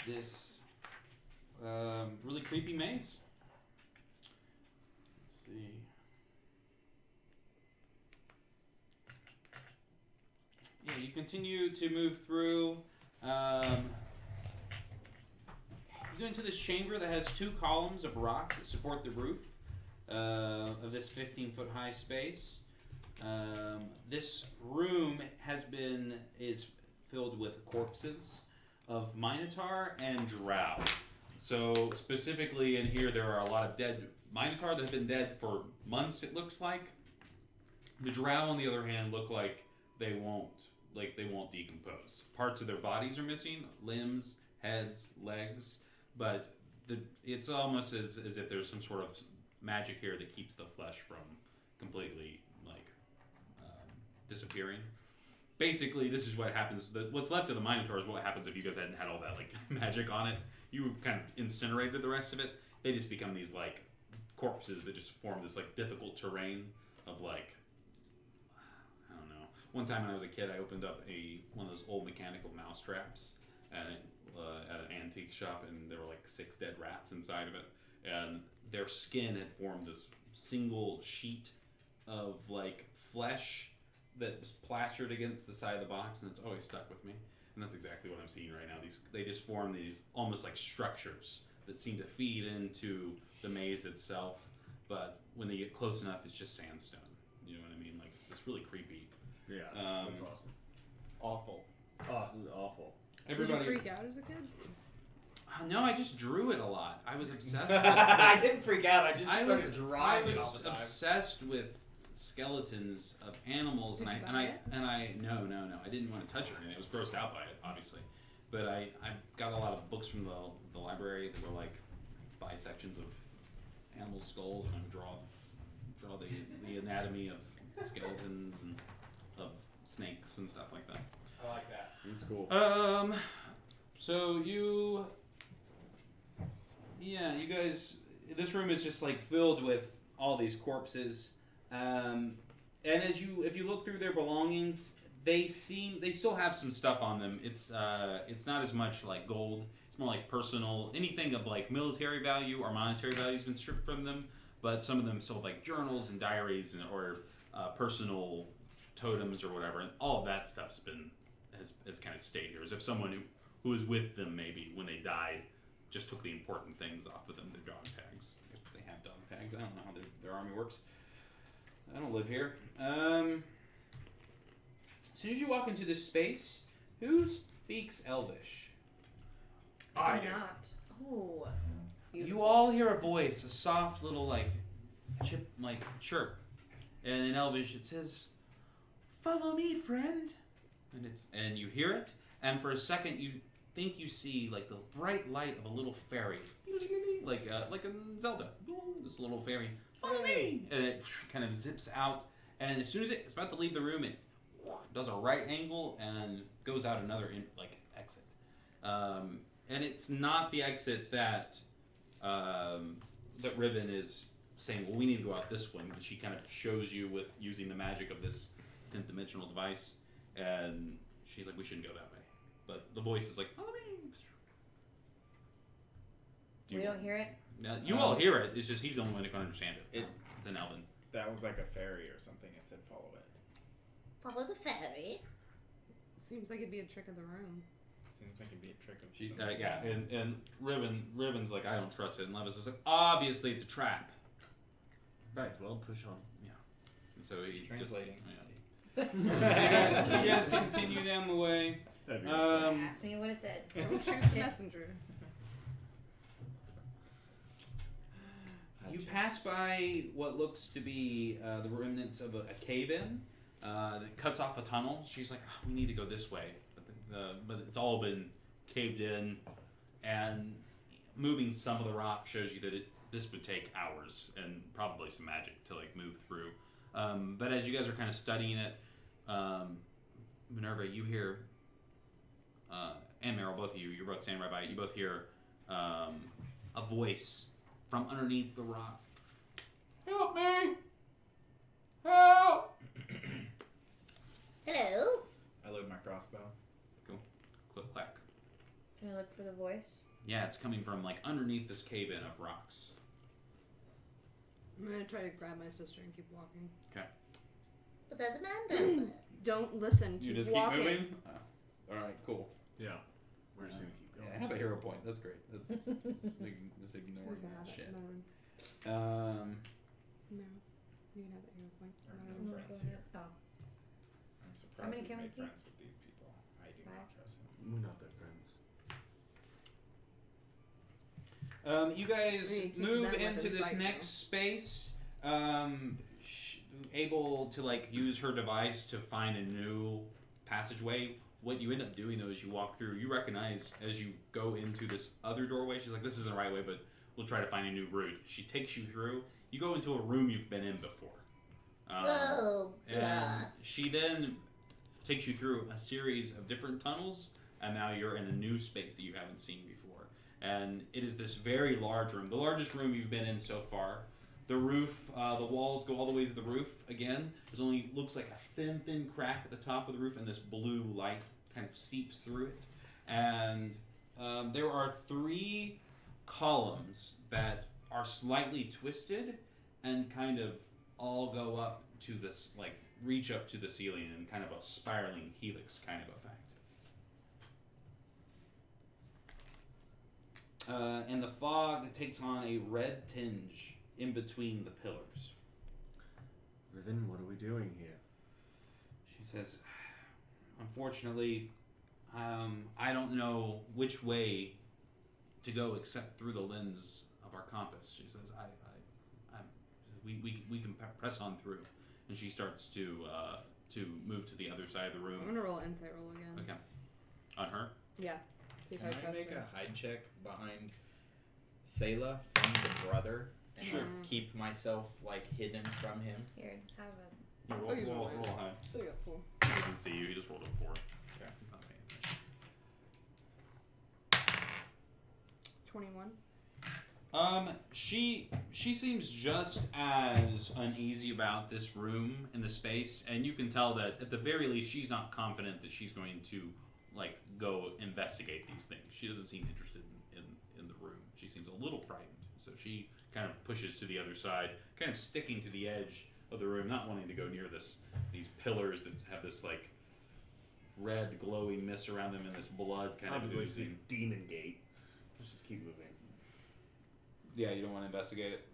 this really creepy maze. Let's see. Yeah, you continue to move through. You go into this chamber that has 2 columns of rock that support the roof of this 15-foot high space. This room is filled with corpses of Minotaur and Drow. So specifically in here, there are a lot of dead Minotaur that have been dead for months. It looks like. The Drow, on the other hand, look like they won't decompose. Parts of their bodies are missing: limbs, heads, legs. But it's almost as if there's some sort of magic here that keeps the flesh from completely disappearing. Basically, this is what happens. What's left of the Minotaur is what happens if you guys hadn't had all that magic on it. You kind of incinerated the rest of it. They just become these corpses that just form this difficult terrain of I don't know. One time when I was a kid, I opened up one of those old mechanical mouse traps at an antique shop, and there were 6 dead rats inside of it, and their skin had formed this single sheet of flesh that was plastered against the side of the box, and it's always stuck with me. And that's exactly what I'm seeing right now. They just form these almost like structures that seem to feed into the maze itself, but when they get close enough, it's just sandstone. You know what I mean? It's just really creepy. Yeah, that's awesome. Awful. Oh, it was awful. Did you freak out as a kid? No, I just drew it a lot. I was obsessed with I didn't freak out. I just started drawing it all the time. Obsessed with skeletons of animals. Did and you I buy it? no, I didn't want to touch it or anything. I was grossed out by it, obviously. But I got a lot of books from the library that were bisections of animal skulls, and I would draw the anatomy of skeletons and of snakes and stuff like that. I like that. It's cool. So you guys, this room is just filled with all these corpses, and if you look through their belongings, they still have some stuff on them. It's not as much gold. It's more personal. Anything of military value or monetary value has been stripped from them, but some of them still have journals and diaries or personal totems or whatever, and all of that stuff's has kind of stayed here, as if someone who was with them maybe when they died just took the important things off of them, their dog tags, if they have dog tags. I don't know how their army works. I don't live here. As soon as you walk into this space, who speaks Elvish? I do. Not. Oh. You all hear a voice, a soft little chirp, and in Elvish it says, "Follow me, friend." And you hear it, and for a second you think you see the bright light of a little fairy, like in Zelda. This little fairy, follow me, and it kind of zips out. And as soon as it's about to leave the room, it does a right angle and goes out another exit. And it's not the exit that Riven is saying, well, we need to go out this way, but she kind of shows you with using the magic of this 10th dimensional device, and she's like, we shouldn't go that way. But the voice is like, follow me. We don't hear it? Now, you all hear it, it's just he's the only one who can understand it. It's an Elven. That was like a fairy or something. I said follow it. Follow the fairy. Seems like it'd be a trick of the room. Seems like it'd be a trick of She, somebody. yeah, and Riven's like, I don't trust it. And Levis was like, obviously it's a trap. Right, well, push on. Yeah. And so he He's translating. So you guys continue down the way. Ask me what it said. Don't shoot the messenger. You pass by what looks to be the remnants of a cave-in that cuts off a tunnel. She's like, oh, we need to go this way. But it's all been caved in. And moving some of the rock shows you that this would take hours and probably some magic to like move through. But as you guys are kind of studying it, Minerva, you hear, and Meryl, both of you, you're both standing right by it. You both hear a voice from underneath the rock. Help me! Help! Hello? I load my crossbow. Cool. Click clack. Can I look for the voice? Yeah, it's coming from like underneath this cave-in of rocks. I'm gonna try to grab my sister and keep walking. But there's a man down there. Don't listen. You Keep just walking. keep moving? All right, cool. Yeah. We're just gonna keep going. Yeah, have a hero point. That's great. That's just ignoring that shit. No. You can have a hero point. There are No. no friends here. Oh. I'm surprised How many we can we made keep? friends with these people. I do not trust them. We're not that friends. You guys We keep move them into within this sight, next space. Able to like use her device to find a new passageway. What you end up doing though is you walk through. You recognize as you go into this other doorway. She's like, "This isn't the right way, but we'll try to find a new route." She takes you through. You go into a room you've been in before. Oh, And blast. she then takes you through a series of different tunnels, and now you're in a new space that you haven't seen before. And it is this very large room, the largest room you've been in so far. The roof, the walls go all the way to the roof again. There's only, looks like a thin crack at the top of the roof, and this blue light kind of seeps through it. And there are 3 columns that are slightly twisted and kind of all go up to this, like, reach up to the ceiling in kind of a spiraling helix kind of effect. And the fog takes on a red tinge in between the pillars. Riven, what are we doing here? She says, "Unfortunately, I don't know which way to go except through the lens of our compass." She says, we can press on through." And she starts to move to the other side of the I'm room. gonna roll insight roll again. Okay. On her? Yeah. See if Can I I trust make her. a hide check behind Sayla from the brother and Sure. keep myself like hidden from him? Here, have a. Roll, Oh, he's roll rolling. high. Oh, yeah, cool. He doesn't see you. He just rolled a 4. Okay. He's not paying attention. 21. She seems just as uneasy about this room and the space, and you can tell that at the very least she's not confident that she's going to like go investigate these things. She doesn't seem interested in the room. She seems a little frightened, so she kind of pushes to the other side, kind of sticking to the edge of the room, not wanting to go near these pillars that have this like red glowing mist around them and this blood kind of I'm going to oozing. Demon Gate. Let's just keep moving. Yeah, you don't want to investigate it.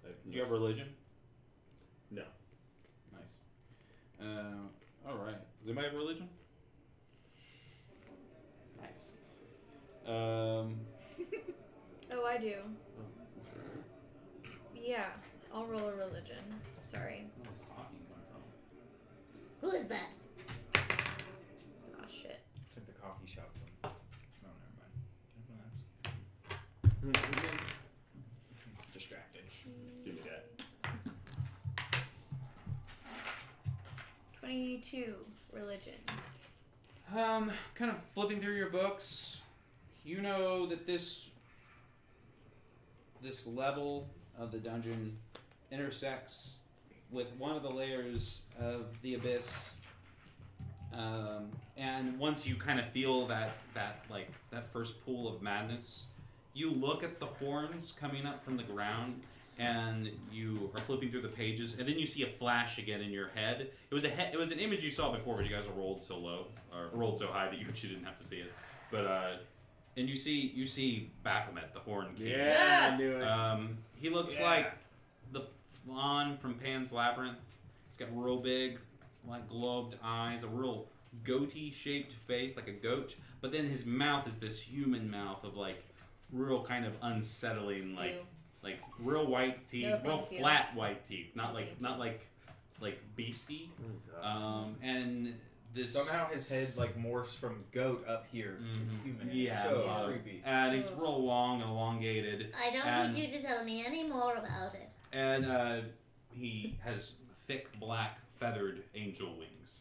I- Do you have religion? No. Nice. All right. Does anybody have religion? Nice. Oh, I do. Yeah, I'll roll a religion. Sorry. Where is talking coming from? Who is that? Oh shit. It's like the coffee shop one. Oh, never mind. Can I have that? Distracted. Give me that. 22 religion. Kind of flipping through your books, you know that this level of the dungeon intersects with one of the layers of the abyss, and once you kind of feel that first pool of madness, you look at the horns coming up from the ground, and you are flipping through the pages, and then you see a flash again in your head. It was an image you saw before, but you guys are rolled so low or rolled so high that you actually didn't have to see it. But and you see Baphomet, the Horn King. Yeah, I knew it. He looks like the faun from Pan's Labyrinth. He's got real big, like globed eyes, a real goatee-shaped face, like a goat. But then his mouth is this human mouth of like real kind of unsettling, like. Ew. Like real white teeth, No, real thank you. flat white teeth, not No, like thank not like beastie. Oh, God. And this. Somehow his head like morphs from goat up here to human. Yeah, So creepy. And he's real long and elongated. I don't and, need you to tell me any more about it. And he has thick black feathered angel wings.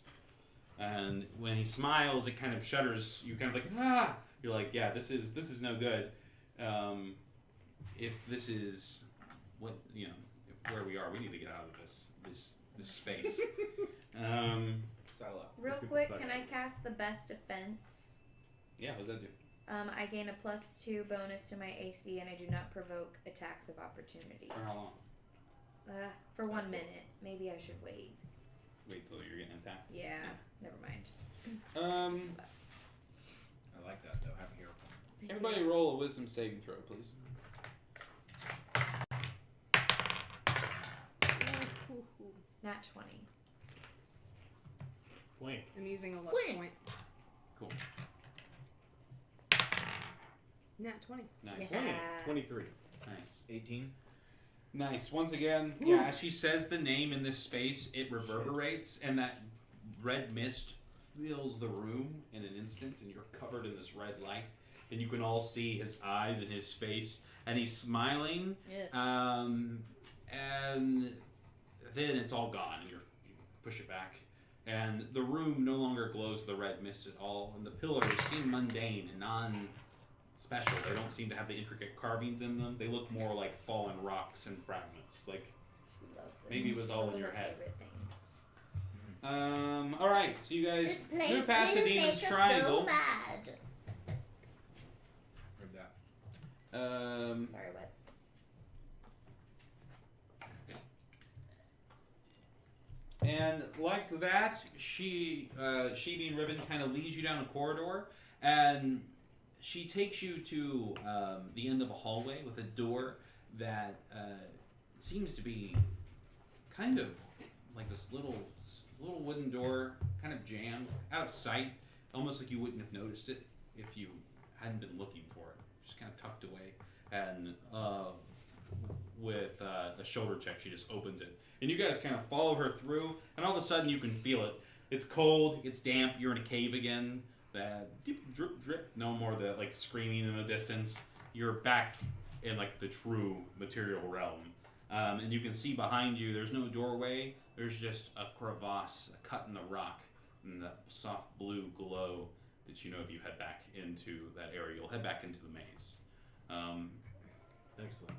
And when he smiles, it kind of shudders. You're kind of like, ah! You're like, yeah, this is no good. If this is what where we are, we need to get out of this space. Saddle up. Real quick, can I cast the best defense? Yeah, what does that do? I gain a +2 bonus to my AC, and I do not provoke attacks of opportunity. For how long? For 1 minute. Maybe I should wait. Wait till you're getting attacked. Yeah, never mind. I like that though. Have a hero point. Everybody roll a wisdom saving throw, please. Nat 20. Point. I'm using a luck point. Cool. Nat 20. Nice. Yeah. 23. Nice. 18. Nice. Once again, yeah, as she says the name in this space, it reverberates, and that red mist fills the room in an instant, and you're covered in this red light, and you can all see his eyes and his face, and he's smiling, and then it's all gone, and you push it back, and the room no longer glows the red mist at all, and the pillars seem mundane and non-special. They don't seem to have the intricate carvings in them. They look more like fallen rocks and fragments, like maybe it was all in your head. All right, so you guys This place move past the will make Demon's us Triangle. go mad. Heard that. Sorry, what? And like that, she being Ribbon, kind of leads you down a corridor, and she takes you to the end of a hallway with a door that seems to be kind of like this little wooden door, kind of jammed, out of sight, almost like you wouldn't have noticed it if you hadn't been looking for it. Just kind of tucked away, and with a shoulder check, she just opens it. And you guys kind of follow her through, and all of a sudden you can feel it. It's cold, it's damp, you're in a cave again. That drip, drip, drip. No more the like screaming in the distance. You're back in like the true material realm. And you can see behind you, there's no doorway. There's just a crevasse, a cut in the rock, and the soft blue glow that you know if you head back into that area. You'll head back into the maze. Excellent.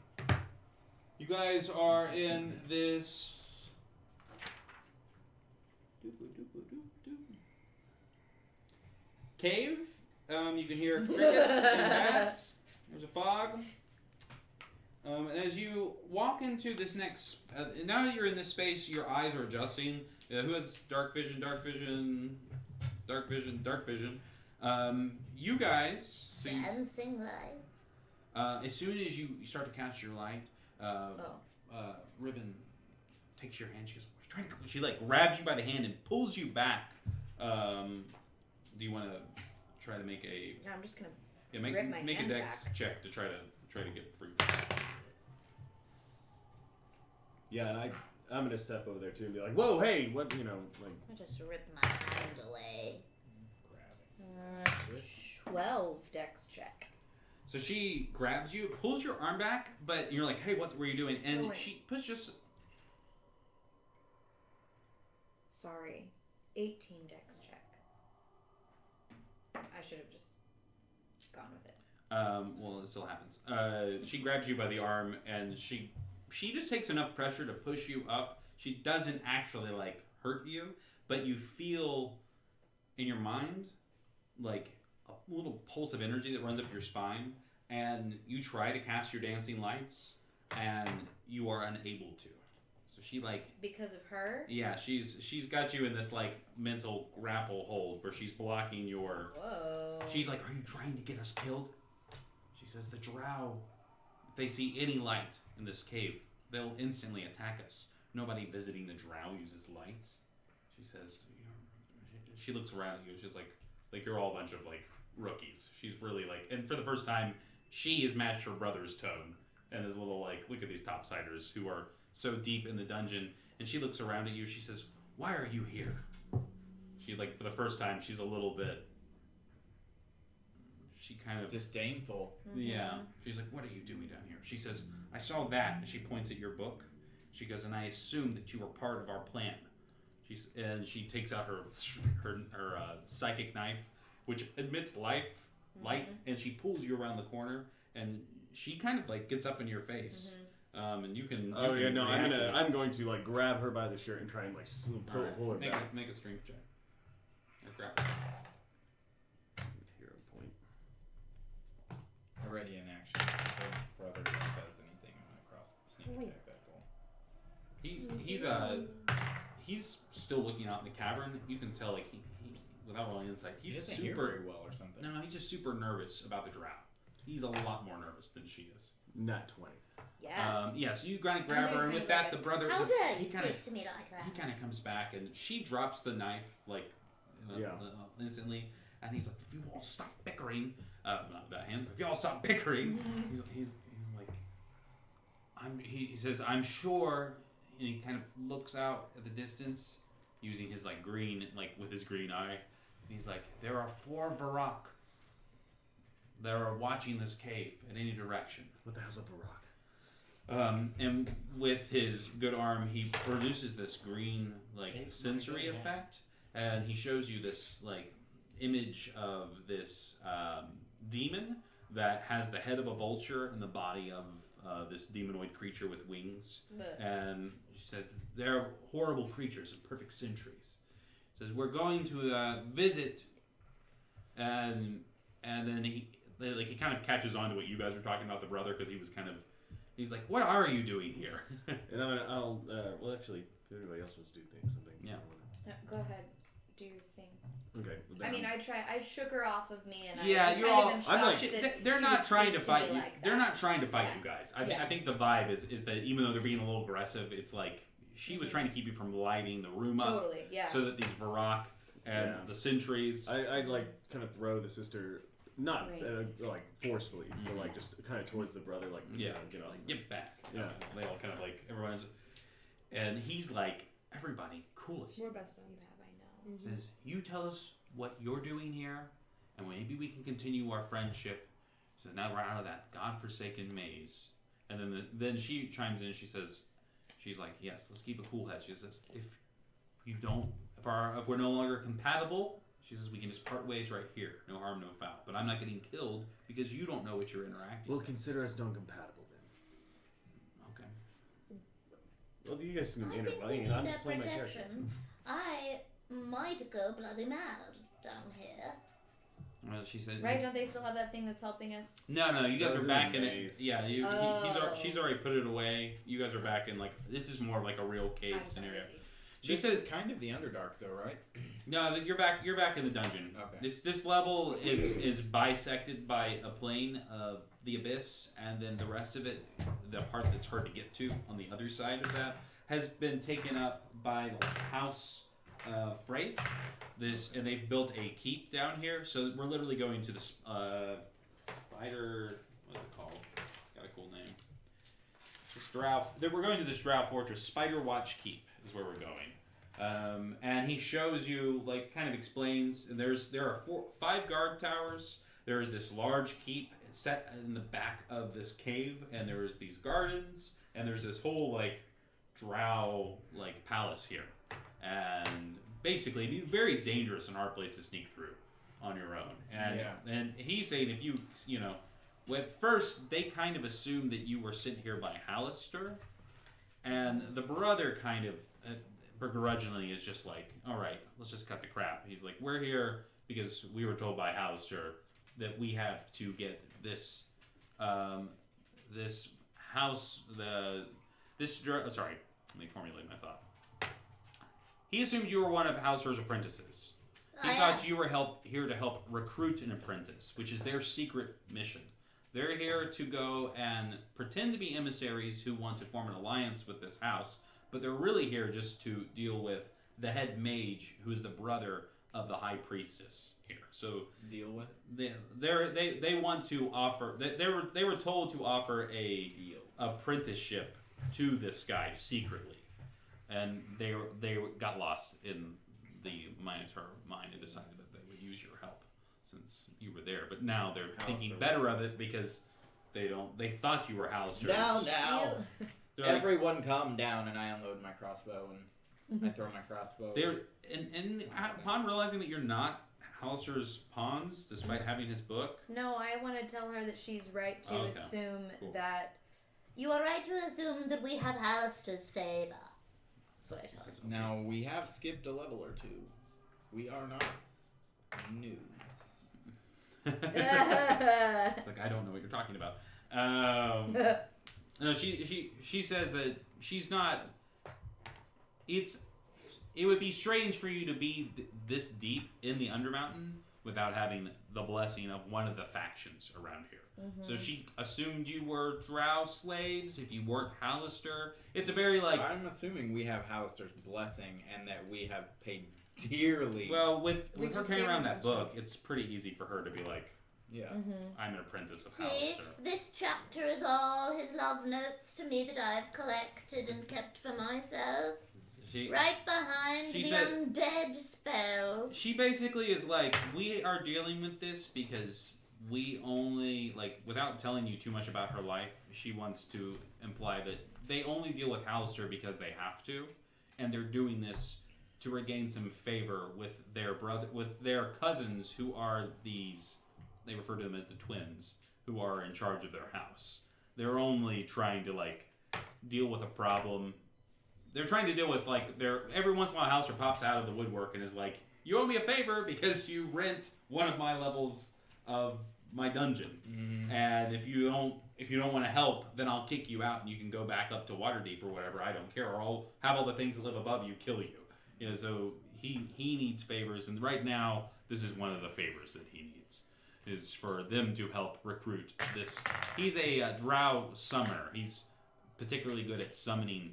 You guys are in this cave. You can hear crickets and bats. There's a fog. And as you walk into this next, now that you're in this space, your eyes are adjusting. Who has dark vision? Dark vision. Dark vision. Dark vision. You guys. So you, Dancing lights. as soon as you start to cast your light, Ribbon takes your hand. She goes, she like grabs you by the hand and pulls you back. Do you want to try to make a? No, I'm just gonna. Yeah, make Rip my a hand dex back. check to try to get free. Yeah, and I'm gonna step over there too and be like, "Whoa, hey, what?" You know, like. I just ripped my hand away. 12 dex check. So she grabs you, pulls your arm back, but you're like, "Hey, what were you doing?" And wait. she puts just. Sorry, 18 dex check. I should have just gone with it. Well, it still happens. She grabs you by the arm, and she just takes enough pressure to push you up. She doesn't actually like hurt you, but you feel in your mind like a little pulse of energy that runs up your spine, and you try to cast your dancing lights, and you are unable to. So she like Because of her? yeah, she's got you in this like mental grapple hold where she's blocking your. Whoa. She's like, "Are you trying to get us killed?" She says, "The drow, if they see any light in this cave, they'll instantly attack us. Nobody visiting the drow uses lights." She says, she looks around at you. She's like you're all a bunch of like rookies. She's really like, and for the first time, she has matched her brother's tone and is a little like, look at these topsiders who are so deep in the dungeon. And she looks around at you. She says, "Why are you here?" She She like for the first time, she's a little bit. She kind of disdainful. Yeah. She's like, "What are you doing down here?" She says, "I saw that." And she points at your book. She goes, "And I assumed that you were part of our plan." And she takes out her psychic knife, which emits light, and she pulls you around the corner, and she kind of like gets up in your face, and you can. I'm going to like grab her by the shirt and try and like pull her back. Make a strength check. Or grab her. Hero point. Already in action. Her brother does anything across sneak attack that goal. He's still looking out in the cavern. You can tell, like he without rolling insight, He he's doesn't super hear very well or something. No, he's just super nervous about the drow. He's a lot more nervous than she is. Not 20. Yeah. So you grab her, and with that, the brother. How dare you he kinda, speak to me like that? He kind of comes back, and she drops the knife like instantly, and he's like, "If you all stop bickering, not about him. If you all stop bickering," he's like, he says, "I'm sure." And he kind of looks out at the distance, using his like green, like with his green eye. And he's like, "There are 4 Varrock that are watching this cave in any direction." What the hell's a Varrock? And with his good arm, he produces this green like sensory effect, and he shows you this like image of this demon that has the head of a vulture and the body of this demonoid creature with wings. And he says they're horrible creatures and perfect sentries. He says, "We're going to visit," and then he kind of catches on to what you guys were talking about, the brother, because he's like, "What are you doing here?" And well actually, if everybody else wants to do something. Yeah. Go ahead. Do your thing. Okay. I mean, I shook her off of me, and Yeah, I just you're kind all. of am shocked that They're she not would trying to speak fight me you. like They're that. not trying to fight Yeah. you guys. Yeah. I think the vibe is that even though they're being a little aggressive, it's like she was trying to keep you from lighting the room up. Totally, yeah. So that these Varrock and the sentries. I'd like kind of throw the sister, not Right. like forcefully, but like just kind of towards the brother, like Like, get back. Yeah. They all kind of like everyone's, and he's like, "Everybody, cool it." We're best friends. Says, "You tell us what you're doing here, and maybe we can continue our friendship." Says, "Now we're out of that godforsaken maze." And then she chimes in. She's like, "Yes, let's keep a cool head." She says, if we're no longer compatible," she says, "we can just part ways right here. No harm, no foul. But I'm not getting killed because you don't know what you're interacting Well, with." consider us non-compatible then. Okay. Well, you guys can I think we intervene. need I'm that just playing my character. protection. I might go bloody mad down here. Well, she said, Right? Don't they still have that thing that's helping us? No, you guys Those are are back in maze. it. Yeah, she's already put it away. You guys are back in like this is more like a real cave scenario. She says, kind of the Underdark, though, right? "No, you're back. You're back in the dungeon. Okay. This level is bisected by a plane of the abyss, and then the rest of it, the part that's hard to get to on the other side of that, has been taken up by the House Fraith. And they've built a keep down here. So we're literally going to the spider. What is it called? It's got a cool name. We're going to this Drow fortress. Spider Watch Keep is where we're going. And he shows you, like, kind of explains. And there are 5 guard towers. There is this large keep set in the back of this cave, and there's these gardens, and there's this whole like Drow like palace here. And basically, it'd be very dangerous and hard place to sneak through on your own. And he's saying if you at first they kind of assumed that you were sent here by Hallister, and the brother kind of begrudgingly is just like, "All right, let's just cut the crap." He's like, "We're here because we were told by Hallister that we have to get this this house sorry, let me formulate my thought. He assumed you were one of Hallister's apprentices. He thought you were here to help recruit an apprentice, which is their secret mission. They're here to go and pretend to be emissaries who want to form an alliance with this house, but they're really here just to deal with the head mage, who is the brother of the high priestess here. So deal with. They want to offer. They were told to offer a apprenticeship to this guy secretly, and they got lost in the Minotaur mine and decided that they would use your help since you were there. But now they're thinking better of it because they thought you were Hallister's. Now. They're like, Everyone calm down, and I unload my crossbow and I throw my crossbow. and upon realizing that you're not Hallister's pawns, despite having his book. No, I want to tell her that she's right to assume that. You are right to assume that we have Alistair's favor. That's what I tell her. Now, we have skipped a level or two. We are not noobs. It's like, I don't know what you're talking about. No, she says that she's not. It would be strange for you to be this deep in the Undermountain without having the blessing of one of the factions around here. So she assumed you were Drow slaves if you weren't Hallister. It's a very like. I'm assuming we have Hallister's blessing and that we have paid dearly. Well, with her carrying around that book, it's pretty easy for her to be like, yeah, I'm an apprentice of See, Hallister. this chapter is all his love notes to me that I've collected and kept for myself. Right behind the undead spell. She basically is like, we are dealing with this because we only, like, without telling you too much about her life, she wants to imply that they only deal with Hallister because they have to, and they're doing this to regain some favor with their cousins who are these, they refer to them as the twins, who are in charge of their house. They're only trying to, like, deal with a problem. They're trying to deal with, like, every once in a while Hallister pops out of the woodwork and is like, you owe me a favor because you rent one of my levels of my dungeon. And if you don't want to help, then I'll kick you out and you can go back up to Waterdeep or whatever. I don't care. Or I'll have all the things that live above you kill you. You know, so he needs favors, and right now this is one of the favors that he needs, is for them to help recruit this. He's a drow summoner. He's particularly good at summoning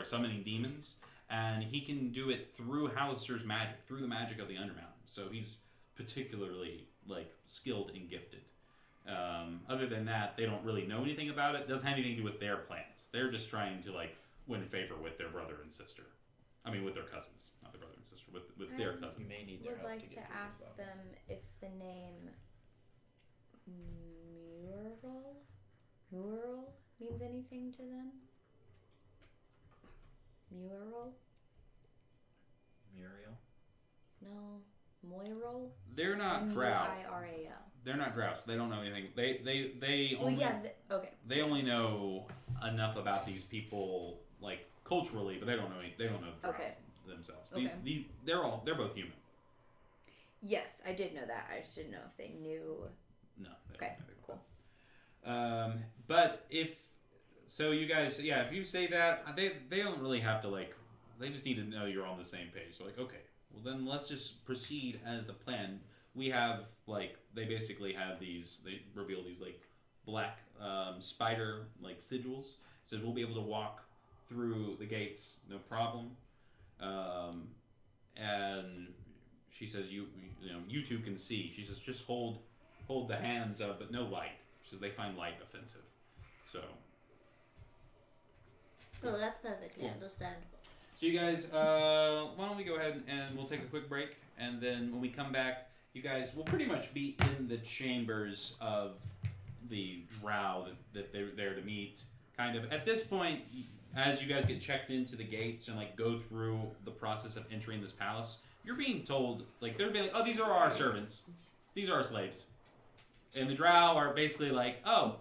summoning demons, and he can do it through Hallister's magic, through the magic of the Undermountain. So he's particularly like skilled and gifted. Other than that, they don't really know anything about it. It doesn't have anything to do with their plans. They're just trying to like win favor with their brother and sister. I mean, with their cousins, not their brother and sister, with their cousins. You may need their Would help like to to get ask them if the name Mural means anything to them. Mural? Muriel? No. Moiral? They're not drow. M-U-I-R-A-L. They're not drow, so they don't know anything. They only okay. They only know enough about these people like culturally, but they don't know drows themselves. Okay. They're both human. Yes, I did know that. I just didn't know if they knew. No. Okay. Cool. But if you guys, if you say that, they don't really have to like. They just need to know you're on the same page. So like, okay, well then let's just proceed as the plan. We have like they basically have these. They reveal these like black spider like sigils, so we'll be able to walk through the gates no problem. And she says you two can see. She says just hold the hands of, but no light. She says they find light offensive. So. Well, that's perfectly understandable. So you guys, why don't we go ahead and we'll take a quick break, and then when we come back, you guys will pretty much be in the chambers of the drow that they're there to meet. Kind of at this point, as you guys get checked into the gates and like go through the process of entering this palace, you're being told like they're being like, oh, these are our servants, these are our slaves, and the drow are basically like, oh,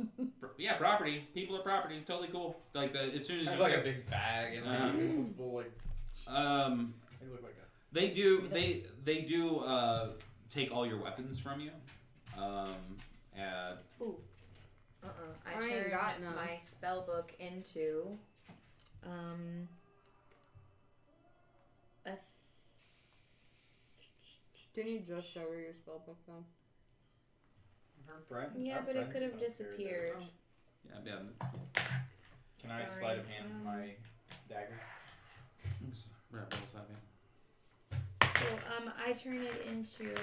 yeah, property, people are property, totally cool. Like as soon as you like a big bag and like multiple like. They look like a. They do take all your weapons from you. And Ooh. I ain't turned got none. my spell book into a Didn't you just show her your spell book though? Her friends. yeah, our but it friends could have up here, disappeared. yeah. Can I Sorry. sleight of hand my dagger? So I turn it into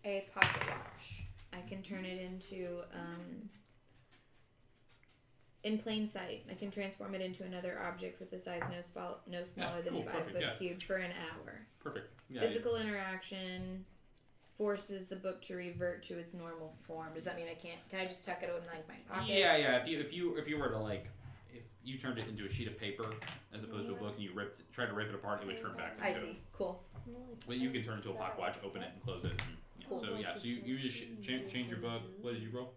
a pocket watch. I can turn it into In plain sight, I can transform it into another object with a size no smaller than 5 foot cubed for an hour. Perfect. Yeah, Physical interaction forces the book to revert to its normal form. Does that mean I can't? Can I just tuck it in like my pocket? Yeah. If you were to like, if you turned it into a sheet of paper as opposed to a book and you tried to rip it apart, it would turn back. I see. Cool. Well, you can turn it into a pocket watch, open it, and close it. And, Cool. So you just change your book. What did you roll?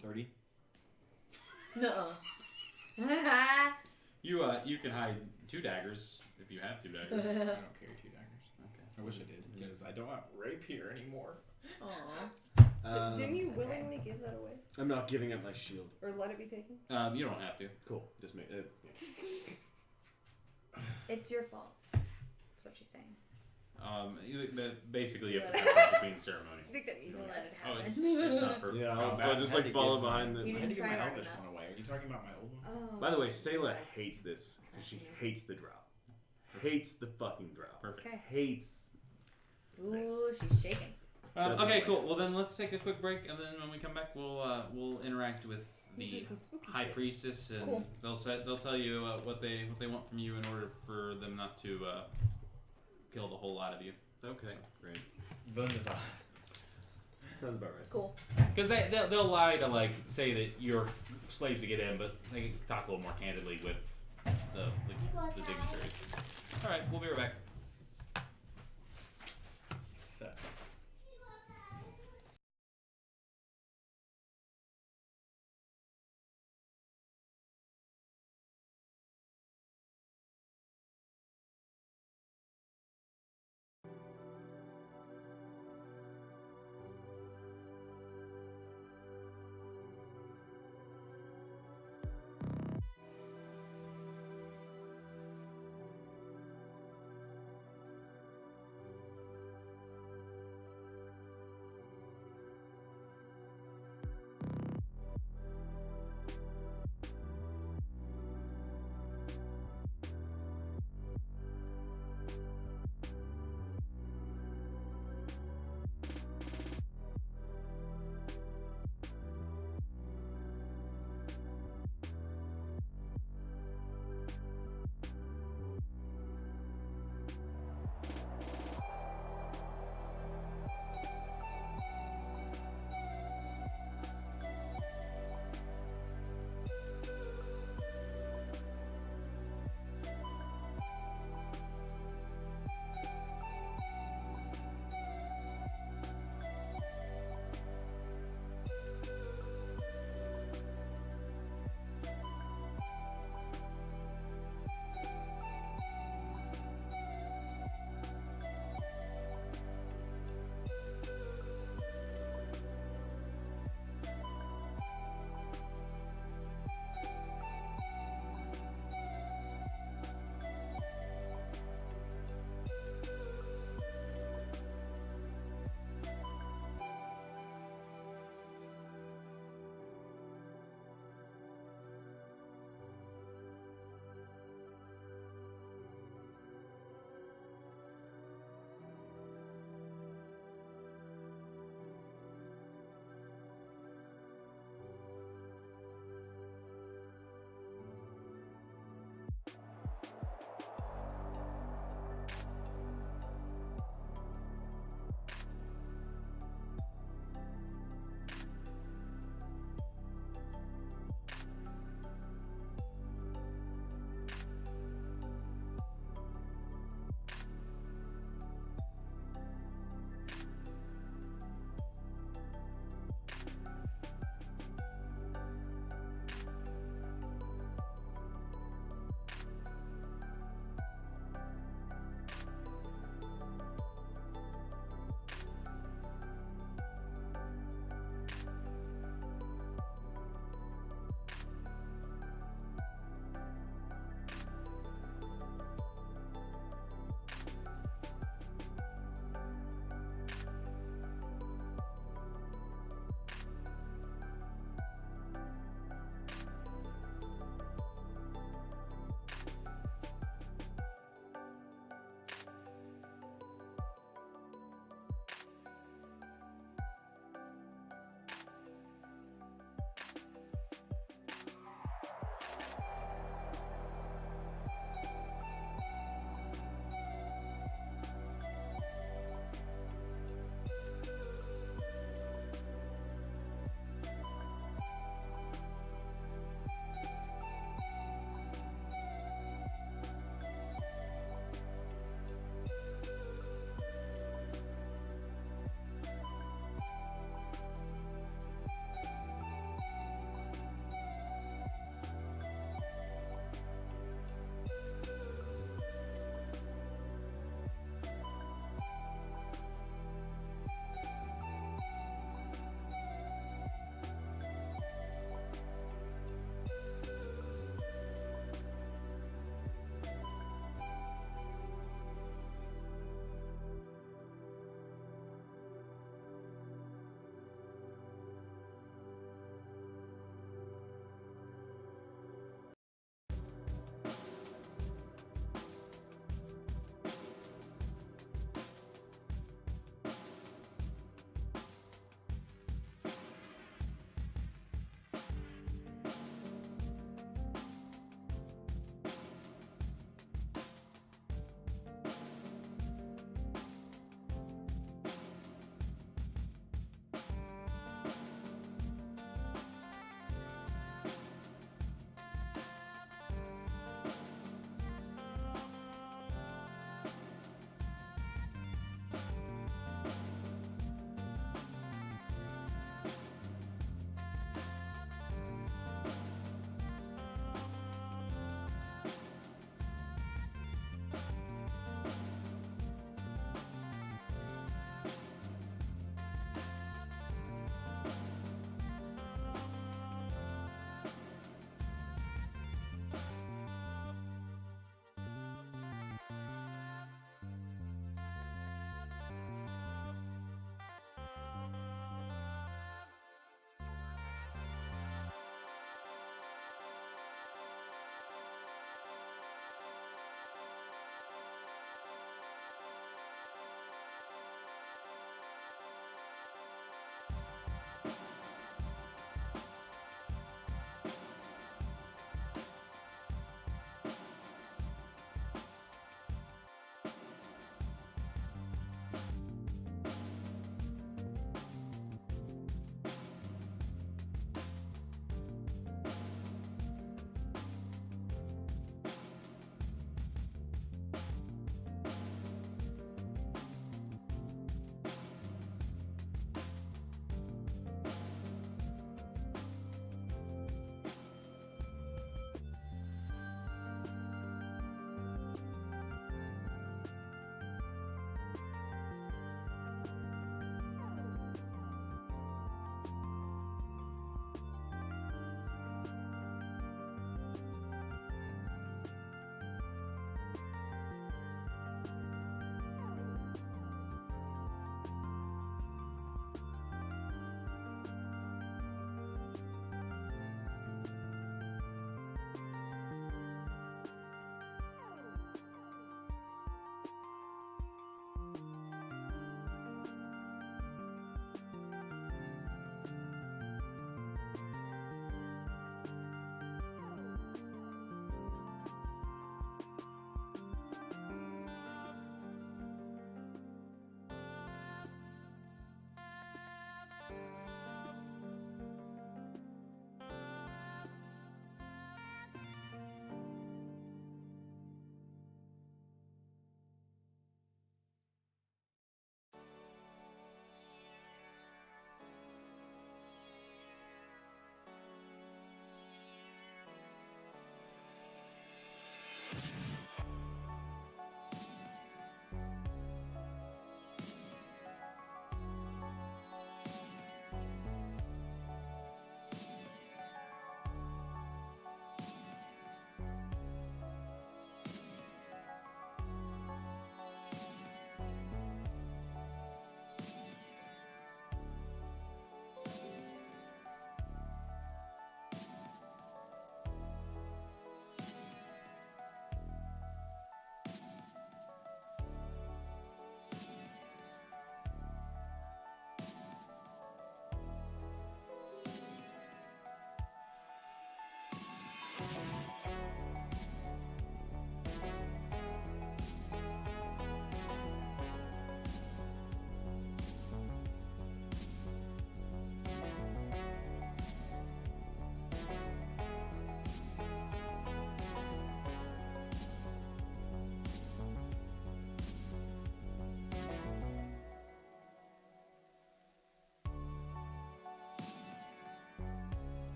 30. No. You can hide 2 daggers if you have 2 daggers. I don't carry 2 daggers. Okay. I wish I did because I don't have rapier anymore. Aww. Didn't you willingly give that away? I'm not giving up my shield. Or let it be taken? You don't have to. Cool. Just make it. It's your fault. That's what she's saying. Basically, you have to have between ceremony. I think that needs Let less. it Oh, happen. it's not for Yeah, combat. I'll just like follow behind the. You I had to didn't give my try hard elvish enough. one away. Are you talking about my old one? Oh. By the way, Sayla hates this because she hates the drow. Hates the fucking drow. Perfect. Okay. Hates. Ooh, she's shaking. Doesn't Okay, like cool. Well, then let's take a quick break, and then when we come back, we'll interact with We'll do the some spooky high shit. priestess, and Cool. they'll tell you what they want from you in order for them not to kill the whole lot of you. Okay, great. Wunderbar. Sounds about right. Cool. Because they'll lie to like say that you're slaves to get in, but they can talk a little more candidly with the dignitaries. All right, we'll be right back.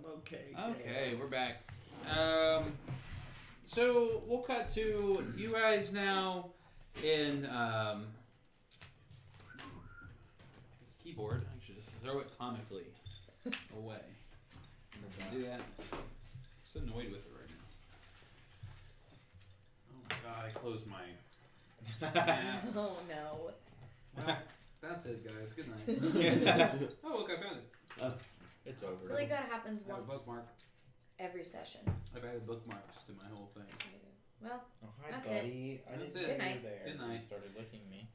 I'm okay. Okay, we're back. So we'll cut to you guys now in this keyboard. I should just throw it comically away. Do that. I'm so annoyed with it right now. Oh my god! I closed my. Maps. Oh no. Well, that's it, guys. Good night. Oh, look, I found it. It's over. I feel like that happens I have a once bookmark. every session. I've added bookmarks to my whole thing. Well, Oh, hi, That's buddy. I That's didn't it. Good know you night. there. Good night. You started licking me.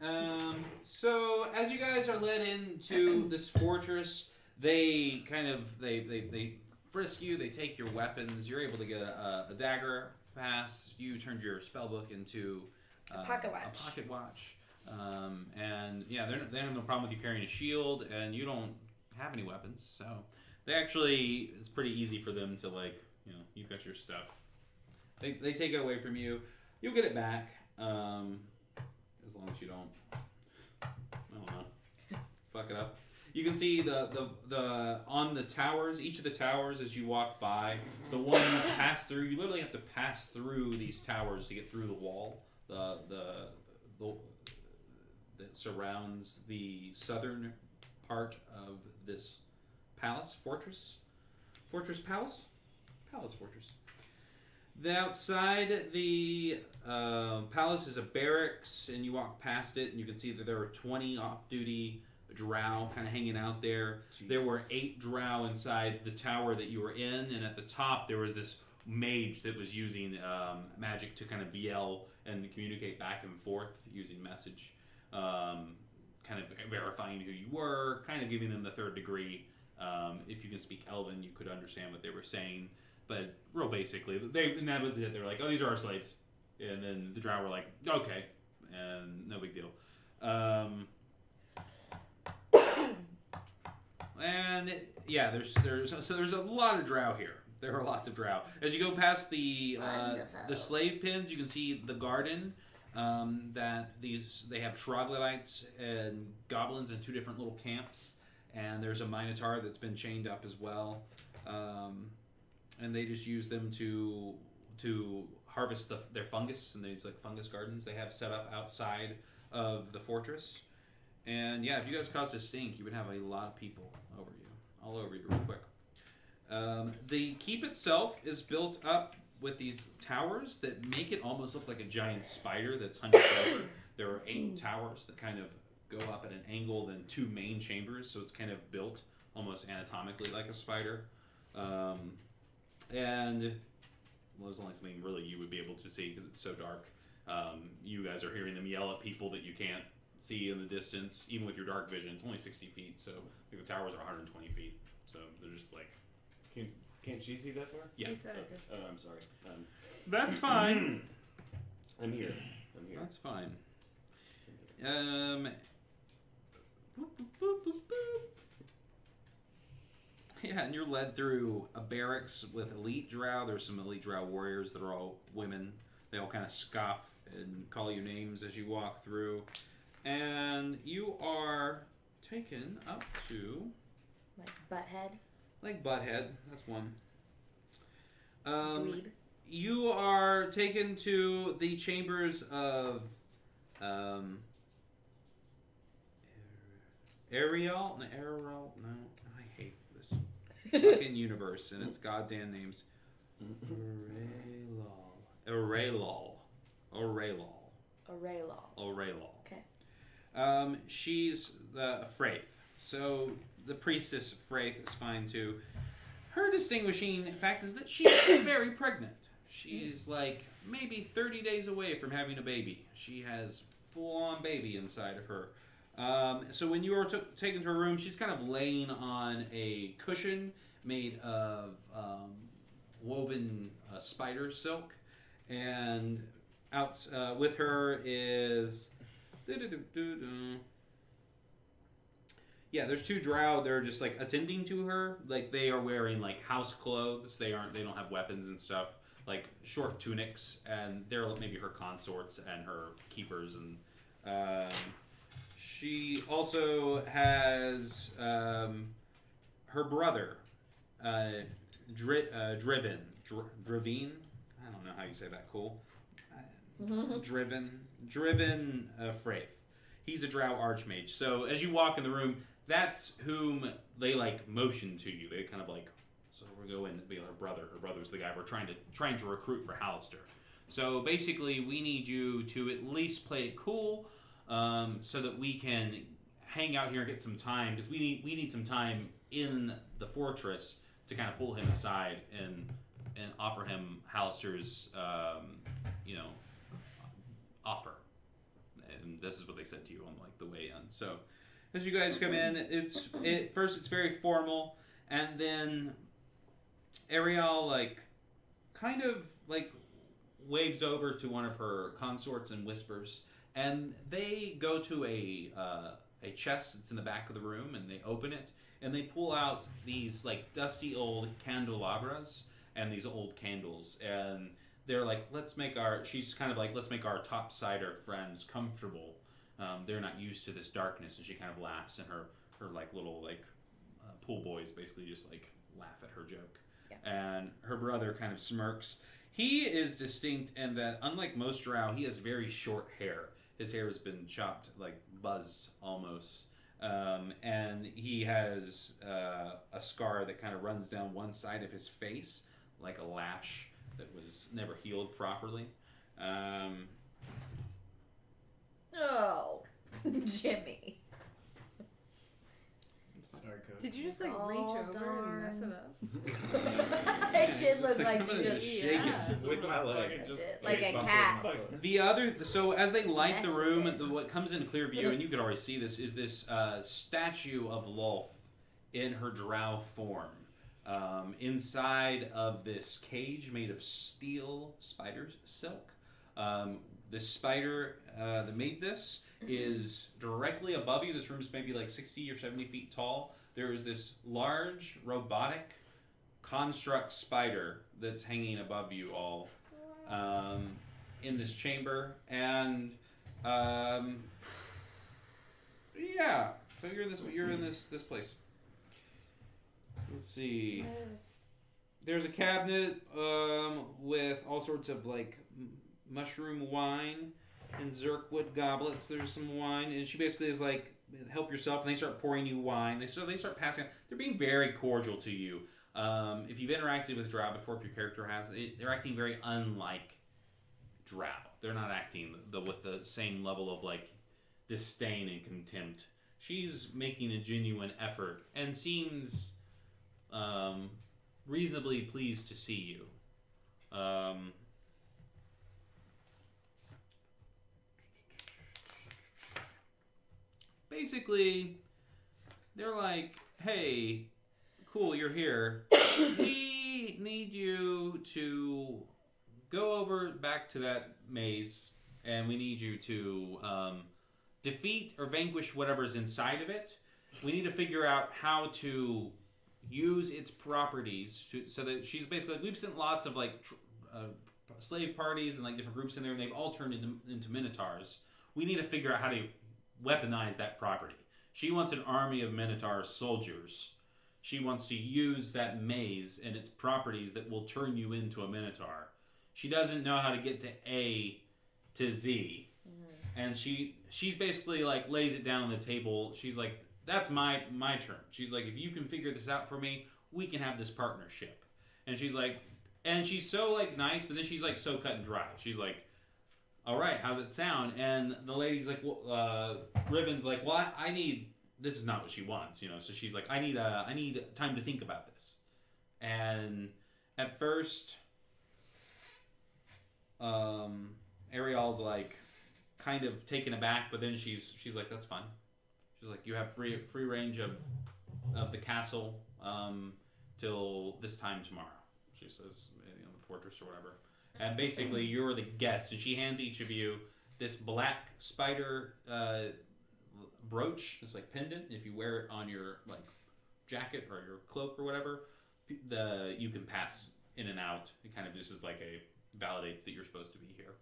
So as you guys are led into this fortress, they kind of they frisk you. They take your weapons. You're able to get a dagger pass. You turned your spellbook into a pocket watch. A pocket watch. And yeah, they have no problem with you carrying a shield, and you don't have any weapons, so they actually it's pretty easy for them to you've got your stuff. They take it away from you. You'll get it back, as long as you don't. I don't know. Fuck it up. You can see the on the towers. Each of the towers, as you walk by, the one you pass through. You literally have to pass through these towers to get through the wall. The that surrounds the southern part of this fortress. The outside the palace is a barracks, and you walk past it, and you can see that there are 20 off-duty drow kind of hanging out there. Jeez. There were 8 drow inside the tower that you were in, and at the top there was this mage that was using magic to kind of yell and communicate back and forth using message, kind of verifying who you were, kind of giving them the 3rd degree. If you can speak Elven, you could understand what they were saying. But real basically, that was it. They were like, "Oh, these are our slaves," and then the drow were like, "Okay," and no big deal. And yeah, there's a lot of drow here. There are lots of drow. As you go past the slave pens, you can see the garden. That they have troglodytes and goblins in 2 different little camps, and there's a minotaur that's been chained up as well. And they just use them to harvest their fungus, and these fungus gardens they have set up outside of the fortress. And yeah, if you guys caused a stink, you would have a lot of people all over you real quick. The keep itself is built up with these towers that make it almost look like a giant spider that's hunched over. There are 8 towers that kind of go up at an angle, then 2 main chambers, so it's kind of built almost anatomically like a spider. And there's only something really you would be able to see because it's so dark. You guys are hearing them yell at people that you can't see in the distance, even with your dark vision. It's only 60 feet, so the towers are 120 feet. So they're just like... Can't she see that far? Yeah. He's got it. Oh, I'm sorry. That's fine. I'm here. That's fine. Boop, boop, boop, boop, boop. Yeah, and you're led through a barracks with elite drow. There's some elite drow warriors that are all women. They all kind of scoff and call you names as you walk through. And you are taken up to... Like Butthead. That's one. Dweeb. You are taken to the chambers of Ariel. No, I hate this fucking universe and its goddamn names. Aurelol. Okay. She's the Fraith. So the priestess Fraith is fine too. Her distinguishing fact is that she's very pregnant. She's like maybe 30 days away from having a baby. She has full-on baby inside of her. So when you are taken to her room, she's kind of laying on a cushion made of woven spider silk. And out with her is... Yeah, there's 2 drow. They're just like attending to her. Like they are wearing like house clothes. They don't have weapons and stuff. Like short tunics, and they're maybe her consorts and her keepers. And she also has her brother Driven. I don't know how you say that. Cool. Driven Fraith. He's a Drow Archmage. So as you walk in the room, that's whom they like motion to you. They kind of like, so we're going to be our brother. Her brother's the guy we're trying to recruit for Hallister. So basically, we need you to at least play it cool, so that we can hang out here and get some time, because we need some time in the fortress to kind of pull him aside and offer him Hallister's offer. And this is what they said to you on like the way in. So as you guys come in, first it's very formal, and then Ariel like kind of like waves over to one of her consorts and whispers, and they go to a chest that's in the back of the room, and they open it, and they pull out these like dusty old candelabras and these old candles, and they're like, let's make our topsider friends comfortable. They're not used to this darkness, and she kind of laughs, and her like little like pool boys basically just like laugh at her joke. Yeah. And her brother kind of smirks. He is distinct in that, unlike most Drow, he has very short hair. His hair has been chopped, like buzzed almost. And he has a scar that kind of runs down one side of his face, like a lash that was never healed properly. Oh, Jimmy. Sorry, Coach. Did you just like reach over and mess it up? It did look like I'm you gonna just shake it With my leg. like a cat. The other, so as they light the room, Mess. what comes into clear view, and you could already see this, is this statue of Lolth in her drow form, inside of this cage made of steel spider's silk. The spider that made this is directly above you. This room's maybe like 60 or 70 feet tall. There is this large robotic construct spider that's hanging above you all in this chamber. And yeah, so you're in this place. Let's see. There's a cabinet with all sorts of like mushroom wine and Zerkwood goblets. There's some wine, and she basically is like, help yourself, and they start pouring you wine. They start passing. They're being very cordial to you. If you've interacted with Drow before, if your character has, they're acting very unlike Drow. They're not acting with the same level of like disdain and contempt. She's making a genuine effort and seems reasonably pleased to see you. Basically, they're like, hey, cool, you're here. We need you to go over back to that maze, and we need you to defeat or vanquish whatever's inside of it. We need to figure out how to use its properties so that she's basically like, we've sent lots of like slave parties and like different groups in there, and they've all turned into minotaurs. We need to figure out how to weaponize that property. She wants an army of minotaur soldiers. She wants to use that maze and its properties that will turn you into a minotaur. She doesn't know how to get to A to Z. And she's basically like lays it down on the table. She's like, that's my turn. She's like, if you can figure this out for me, we can have this partnership. And she's like, and she's so like nice, but then she's like so cut and dry. She's like, all right, how's it sound? And the lady's like, well, Ribbon's like, well, I need, this is not what she wants, you know. So she's like, I need time to think about this. And at first, Ariel's like kind of taken aback, but then she's like, that's fine. She's like, you have free range of the castle till this time tomorrow. She says, you know, the fortress or whatever. And basically, you're the guest, and she hands each of you this black spider brooch, this like pendant. If you wear it on your like jacket or your cloak or whatever, you can pass in and out. It kind of just is like validates that you're supposed to be here.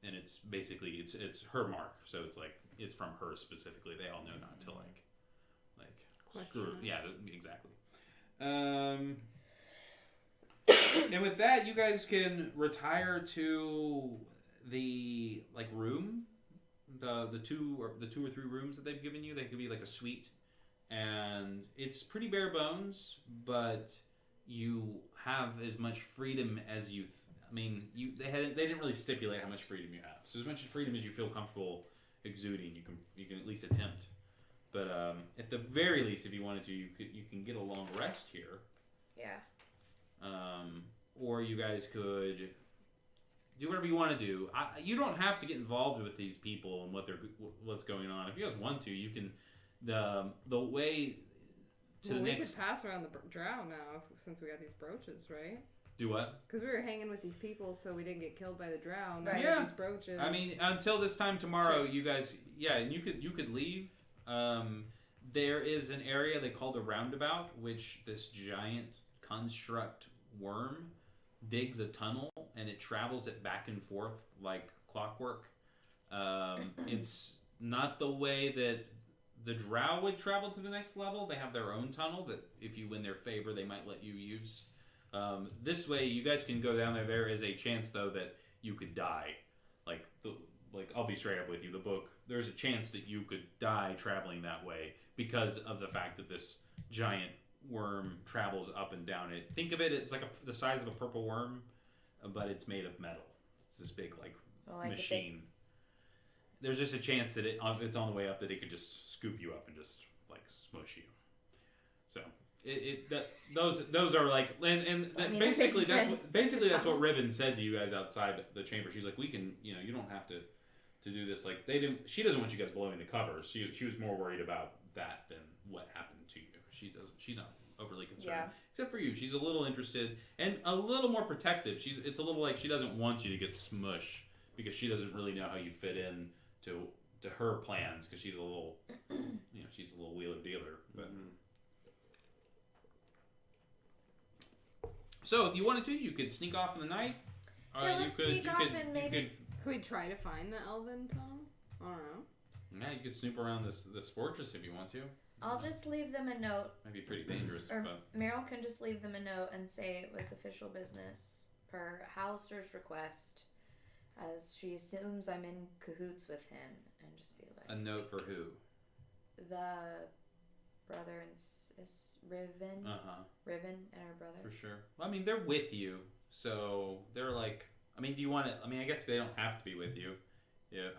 And it's basically it's her mark, so it's like it's from her specifically. They all know not to like screw. Yeah, exactly. And with that, you guys can retire to the room, the two or three rooms that they've given you. They give you like a suite, and it's pretty bare bones, but you have as much freedom as you. They didn't really stipulate how much freedom you have. So as much freedom as you feel comfortable exuding, you can at least attempt. But at the very least, if you wanted to, you can get a long rest here. Yeah. Or you guys could do whatever you want to do. You don't have to get involved with these people and what's going on. If you guys want to, you can. The way to the next. We could pass around the drow now since we got these brooches, right? Do what? Because we were hanging with these people, so we didn't get killed by the drow. Now Right. we have these brooches. Until this time tomorrow, you guys, and you could leave. There is an area they call the roundabout, which this giant construct worm digs a tunnel and it travels it back and forth like clockwork. It's not the way that the drow would travel to the next level. They have their own tunnel that if you win their favor, they might let you use. This way, you guys can go down there. There is a chance, though, that you could die. I'll be straight up with you. The book, there's a chance that you could die traveling that way because of the fact that this giant worm travels up and down it. Think of it, it's like the size of a purple worm, but it's made of metal. It's this big machine. There's just a chance that it's on the way up that it could just scoop you up and just smush you. So those are basically that's what Riven said to you guys outside the chamber. She's like, we can, you don't have to do this. She doesn't want you guys blowing the covers. She was more worried about that than what happened to you. She's not overly concerned. Yeah. Except for you. She's a little interested and a little more protective. It's a little like she doesn't want you to get smushed because she doesn't really know how you fit in to her plans because she's a little she's a little wheeler dealer. But so if you wanted to, you could sneak off in the night. Let's sneak off and maybe. Could we try to find the elven tunnel? I don't know. Yeah, you could snoop around this fortress if you want to. I'll just leave them a note. Might be pretty dangerous. Or but Meryl can just leave them a note and say it was official business per Hallister's request, as she assumes I'm in cahoots with him, and just be like. A note for who? The brother and Riven. Riven and her brother. For sure. Well, they're with you, so they're like. Do you want to? I guess they don't have to be with you. Yeah,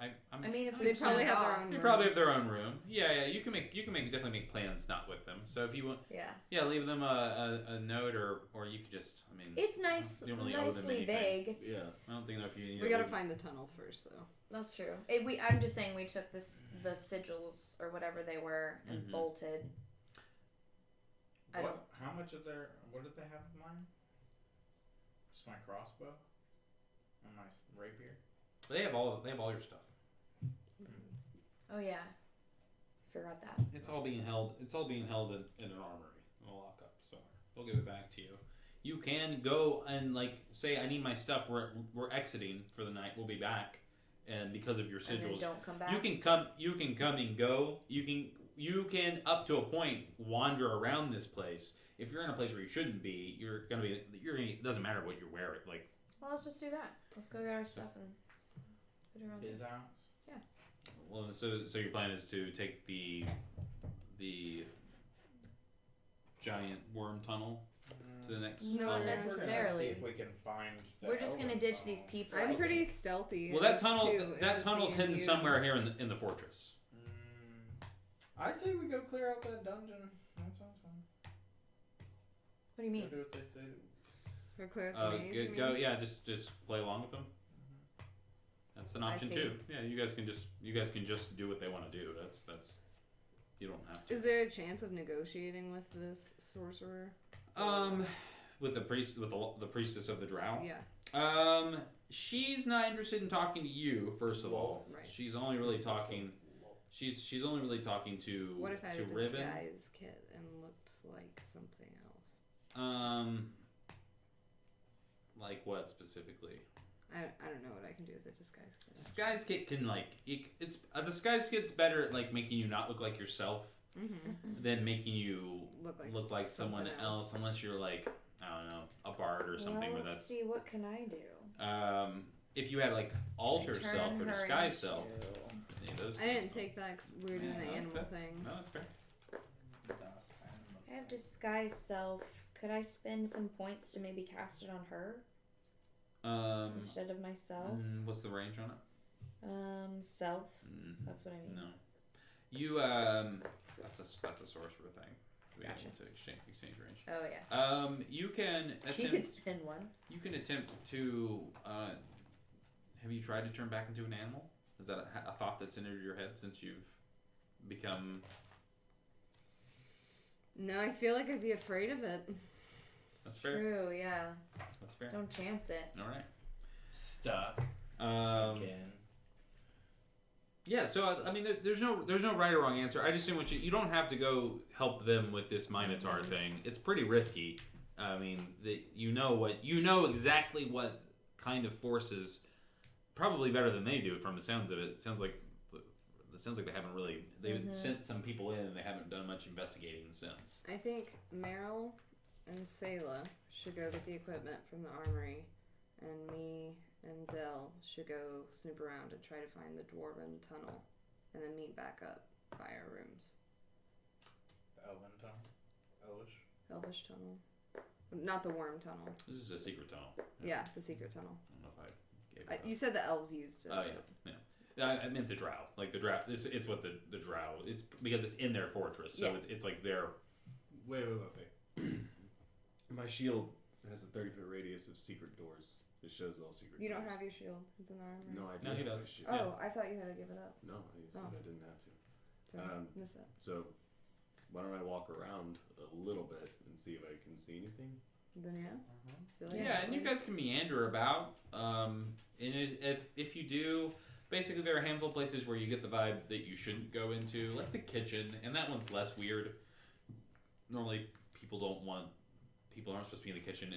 if they probably have their own room. They probably have their own room. Yeah. You can definitely make plans not with them. So if you want, leave them a note or you could just. It's nice, you don't really nicely vague. Yeah, I don't think if you need. We gotta find the tunnel first, though. That's true. I'm just saying we took the sigils or whatever they were and bolted. How much of what did they have of mine? Just my crossbow and my rapier. They have all your stuff. Oh yeah, forgot that. It's all being held in an armory, in a lockup. So they'll give it back to you. You can go and say I need my stuff. We're exiting for the night. We'll be back, and because of your sigils, and then don't come back. You can come and go. You can up to a point wander around this place. If you're in a place where you shouldn't be, it doesn't matter what you're wearing. Well, let's just do that. Let's go get our stuff and put it around. Bizarrounds? Yeah. Well, so your plan is to take the giant worm tunnel to the next. Not level? necessarily. See if we can find. We're just gonna ditch these people. I'm pretty stealthy. Well, that tunnel too. tunnel's hidden somewhere here in the fortress. I say we go clear out that dungeon. That sounds fun. What do you mean? Go do what they say. Go clear out the maze. Yeah, just play along with them. That's an option too. Yeah, you guys can just do what they want to do. That's you don't have to. Is there a chance of negotiating with this sorcerer? With the priestess of the drow. Yeah. She's not interested in talking to you. First of all, right. She's only really talking. She's only really talking to. What if I had a Riven. disguise kit and looked like something else? Like what specifically? I don't know what I can do with a disguise kit. Disguise kit can a disguise kit's better at making you not look like yourself. than making you look like someone else, unless you're like, I don't know, a bard or something. Well, where let's see, what can I do? If you had like alter Turn self or her disguise self, into- any of those I didn't take that 'cause we were doing the that's animal fair. thing. No, that's fair. I have disguise self. Could I spend some points to maybe cast it on her instead of myself? What's the range on it? Self. That's what I mean. No, you that's a sorcerer thing. To be Gotcha. able to exchange range. Oh yeah. You can She could spend one. You can attempt to. Have you tried to turn back into an animal? Is that a thought that's entered your head since you've become? No, I feel like I'd be afraid of it. That's fair. True. Yeah. That's fair. Don't chance it. All right. Stuck. Again. Yeah, so I mean, there's no right or wrong answer. I just didn't want you don't have to go help them with this Minotaur thing. It's pretty risky. I mean, you know exactly what kind of forces, probably better than they do from the sounds of it. It sounds like they haven't really they've sent some people in and they haven't done much investigating since. I think Meryl and Sayla should go get the equipment from the armory, and me and Dell should go snoop around and try to find the dwarven tunnel, and then meet back up by our rooms. The Elven tunnel? Elvish tunnel. Not the worm tunnel. This is a secret tunnel. Yeah, the secret tunnel. I don't know if I gave it You said the elves used it. Oh yeah. I meant the drow. Like the drow. This it's what the drow. It's because it's in their fortress, so it's like their. Wait. My shield has a 30-foot radius of secret doors. It shows all secret. You doors. don't have your shield. It's in the armory. No, I do. No, he have does. my shield. Oh, I thought you had to give it up. No, he said I didn't have to. Sorry, missed that. So, why don't I walk around a little bit and see if I can see anything? Then Mm-hmm. Feel like Yeah, and you guys can meander about. And if you do, basically there are a handful of places where you get the vibe that you shouldn't go into, like the kitchen, and that one's less weird. Normally, people aren't supposed to be in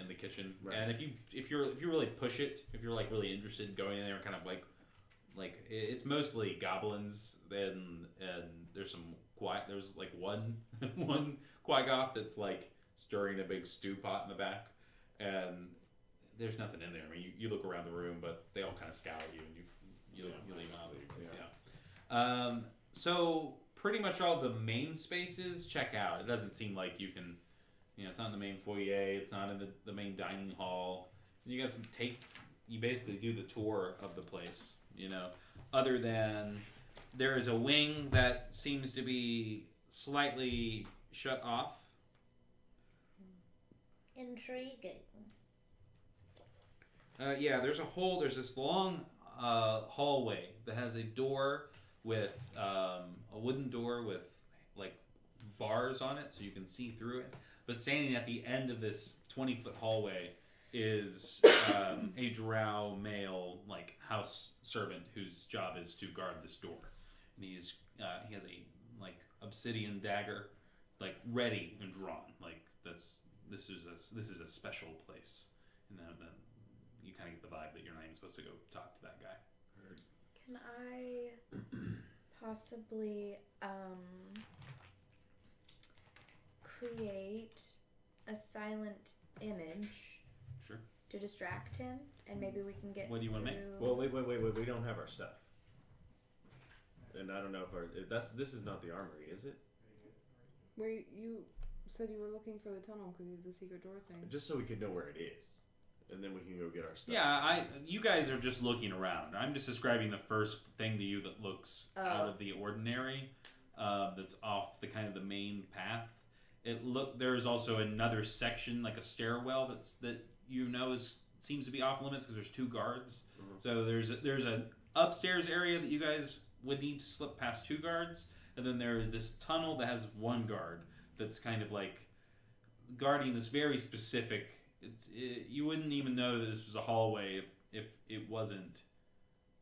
the kitchen. Right. And if you really push it, if you're like really interested in going in there, kind of like it's mostly goblins, and there's like one Quaggoth that's like stirring a big stew pot in the back, and there's nothing in there. I mean, you look around the room, but they all kind of scour you, and you leave out. Yeah. So pretty much all the main spaces check out. It doesn't seem like you can, it's not in the main foyer. It's not in the main dining hall. You guys you basically do the tour of the place. Other than there is a wing that seems to be slightly shut off. Intriguing. There's this long hallway that has a door with a wooden door with like bars on it so you can see through it. But standing at the end of this 20-foot hallway is a drow male like house servant whose job is to guard this door. And he has a like obsidian dagger like ready and drawn. Like this is a special place. And then you kind of get the vibe that you're not even supposed to go talk to that guy. Can I possibly create a silent image? Sure. To distract him, and maybe we can get. What do you want to make? Well, wait. We don't have our stuff, and I don't know if this is not the armory, is it? Where you said you were looking for the tunnel because of the secret door thing. Just so we could know where it is, and then we can go get our stuff. Yeah, you guys are just looking around. I'm just describing the first thing to you that looks out of the ordinary, that's off the kind of the main path. There's also another section, like a stairwell that seems to be off limits because there's two guards. Mm-hmm. So there's an upstairs area that you guys would need to slip past two guards, and then there is this tunnel that has one guard that's kind of like guarding this very specific. You wouldn't even know that this was a hallway if it wasn't,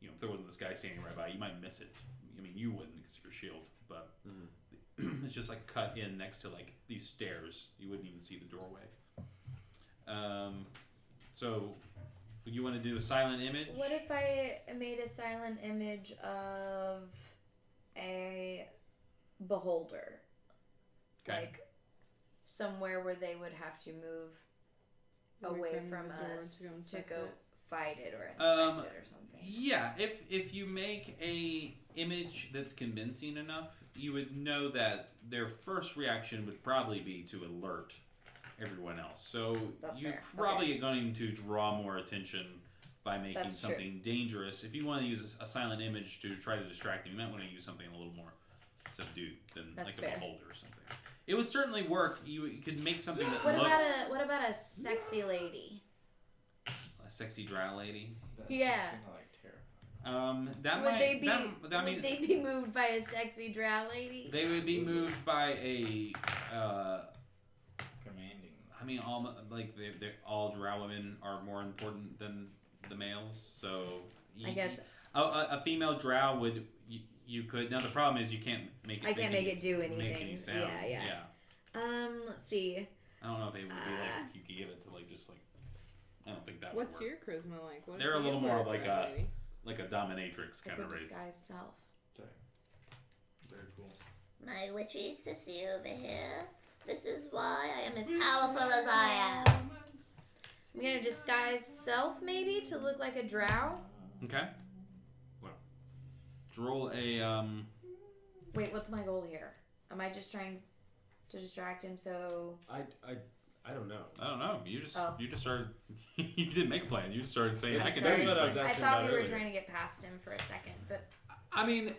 if there wasn't this guy standing right by. You might miss it. I mean, you wouldn't because of your shield, but it's just like cut in next to like these stairs. You wouldn't even see the doorway. So you want to do a silent image? What if I made a silent image of a beholder? Okay. like somewhere where they would have to move away from the door us to inspect go it. fight it or inspect it or something. Yeah, if you make a image that's convincing enough, you would know that their first reaction would probably be to alert everyone else. So That's you're fair. probably going to draw more attention by making That's true. something dangerous. If you want to use a silent image to try to distract them, you might want to use something a little more subdued than That's like fair. a beholder or something. It would certainly work. You could make something that What looked about a sexy lady? a sexy drow lady. That's Yeah. kinda, like, terrifying. That Would might they be that would they be moved by a sexy drow lady? they would be moved by a Commanding. I mean, all drow women are more important than the males, so I guess a female drow would you could. Now the problem is you can't make it. I can't make it do Make anything. any sound. Yeah. Let's see. I don't know if it would be like if you could give it to like just like. I don't think that What's would work. your charisma like? What They're if a you little were more of like drow lady? like a dominatrix kind Like of a race. disguised self. Very cool. My witchy sissy over here. This is why I am as powerful as I am. I'm gonna disguise self maybe to look like a drow. Okay. Well, roll a Wait, what's my goal here? Am I just trying to distract him so? I don't know. I don't know. You just Oh. you just started. You didn't make a plan. You just started saying I can do Sorry. these That's what I was things. I asking thought about we were earlier. trying to get past him for a second, but I mean,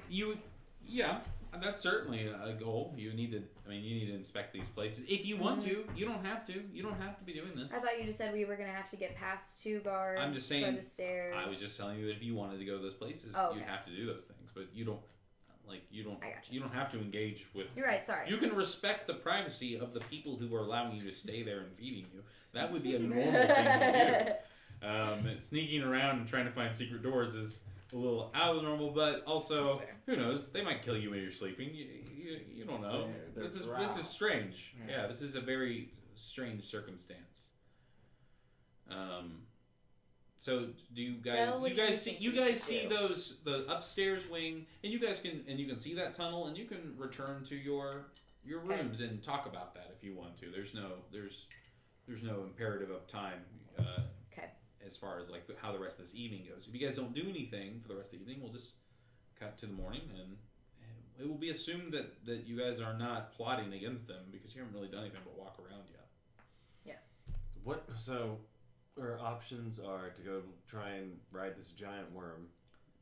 that's certainly a goal. You need to inspect these places if you want to. You don't have to. You don't have to be doing this. I thought you just said we were gonna have to get past 2 guards. I'm just saying, for the stairs. I was just telling you that if you wanted to go to those places, Oh, you okay. have to do those things. But you don't. I gotcha. You don't have to engage with. You're right. Sorry. You can respect the privacy of the people who are allowing you to stay there and feeding you. That would be a normal thing to do. Sneaking around and trying to find secret doors is a little out of the normal, but also That's fair. who knows? They might kill you when you're sleeping. You don't know. They're This drow. is strange. Yeah. Yeah, this is a very strange circumstance. So do you guys? Del, what you do you guys see? think You we guys should see do? the upstairs wing, and you can see that tunnel, and you can return to your Okay. rooms and talk about that if you want to. There's no imperative of time. Okay. As far as like how the rest of this evening goes, if you guys don't do anything for the rest of the evening, we'll just cut to the morning, and it will be assumed that you guys are not plotting against them because you haven't really done anything but walk around yet. What? So, our options are to go try and ride this giant worm.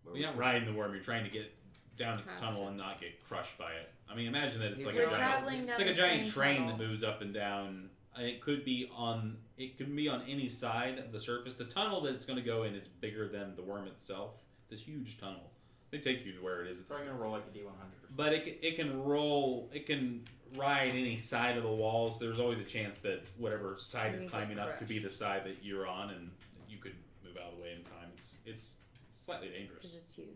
Well, you're not riding the worm. You're trying to get down its Past tunnel it. and not get crushed by it. I mean, imagine that it's like We're a giant. traveling down It's like a the giant same train tunnel. that moves up and down. It could be on any side of the surface. The tunnel that it's going to go in is bigger than the worm itself. It's this huge tunnel. They take you to where it is. It's Probably gonna roll like a D100 or something. But it can roll. It can ride any side of the walls. There's always a chance that whatever side it's You get climbing up could be the crushed. side that you're on, and you could move out of the way in time. It's slightly Because dangerous. it's huge,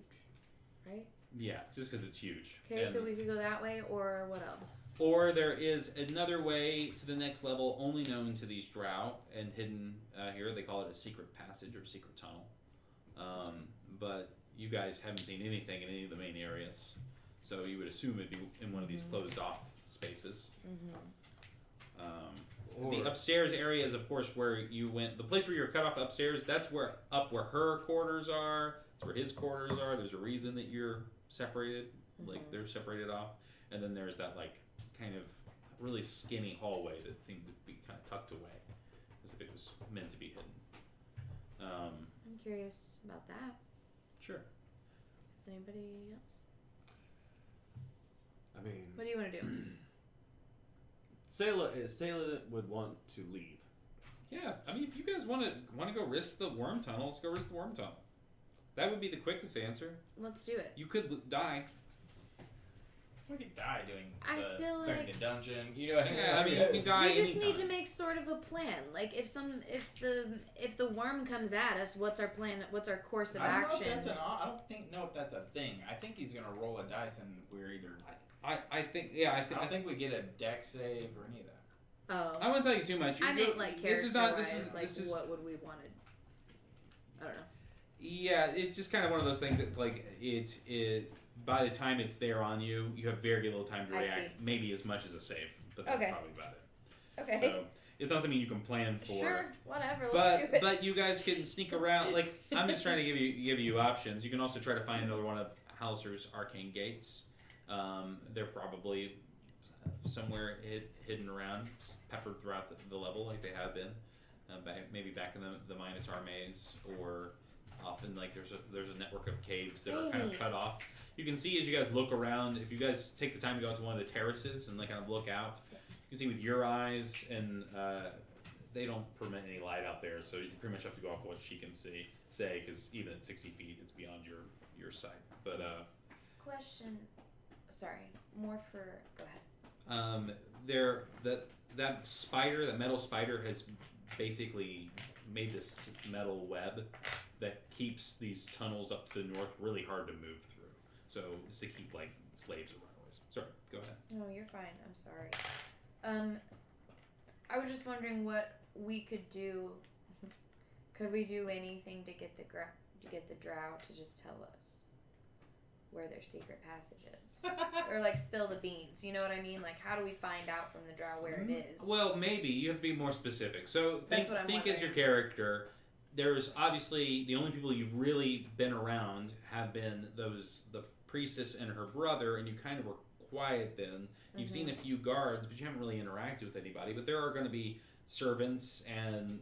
right? Yeah, just because it's huge. Okay, And- so we could go that way, or what else? Or there is another way to the next level, only known to these drow and hidden here. They call it a secret passage or secret tunnel. But you guys haven't seen anything in any of the main areas, so you would assume it'd be in one of these closed off spaces. The upstairs area is, of course, where you went. The place where you're cut off upstairs, that's where her quarters are. It's where his quarters are. There's a reason that you're separated, like they're separated off. And then there's that like kind of really skinny hallway that seemed to be kind of tucked away, as if it was meant to be hidden. I'm curious about that. Sure. Is anybody else? I mean, What do you want to do? Sayla would want to leave. Yeah, I mean, if you guys want to go risk the worm tunnel, let's go risk the worm tunnel. That would be the quickest answer. Let's do it. You could die. We could die doing I feel clearing like- the dungeon. You know what I mean? Yeah, I mean, you can die We just anytime. need to make sort of a plan. Like if the worm comes at us, what's our plan? What's our course of I don't know action? if that's I don't know if that's a thing. I think he's gonna roll a dice and we're either. I think I don't think we get a deck save or any of that. Oh, I won't tell you too much. I meant like this is not. This character-wise, is like this is. what would we want to? I don't know. Yeah, it's just kind of one of those things that like it. By the time it's there on you, you have very little time to I react. see. Maybe as much as a save. but that's Okay. probably about it. Okay. So it's not something you can plan for. Sure, whatever. Let's do it. But you guys can sneak around. Like I'm just trying to give you options. You can also try to find another one of Hauser's arcane gates. They're probably somewhere hidden around, peppered throughout the level, like they have been. Maybe back in the Minotaur maze, or often like there's a network of caves that are kind of cut off. You can see as you guys look around. If you guys take the time to go out to one of the terraces and like kind of look out, you can see with your eyes, and they don't permit any light out there, so you pretty much have to go off what she can say, because even at 60 feet, it's beyond your sight. But question. Sorry, more for. Go ahead. That spider, that metal spider, has basically made this metal web that keeps these tunnels up to the north really hard to move through. So it's to keep like slaves or runaways. Sorry, go ahead. No, you're fine. I'm sorry. I was just wondering what we could do. Could we do anything to get the drow to just tell us where their secret passage is, or like spill the beans? You know what I mean? Like, how do we find out from the drow where it is? Well, maybe you have to be more specific. So That's what I'm think as your wondering. character. There's obviously the only people you've really been around have been the priestess and her brother, and you kind of were quiet then. You've seen a few guards, but you haven't really interacted with anybody. But there are going to be servants and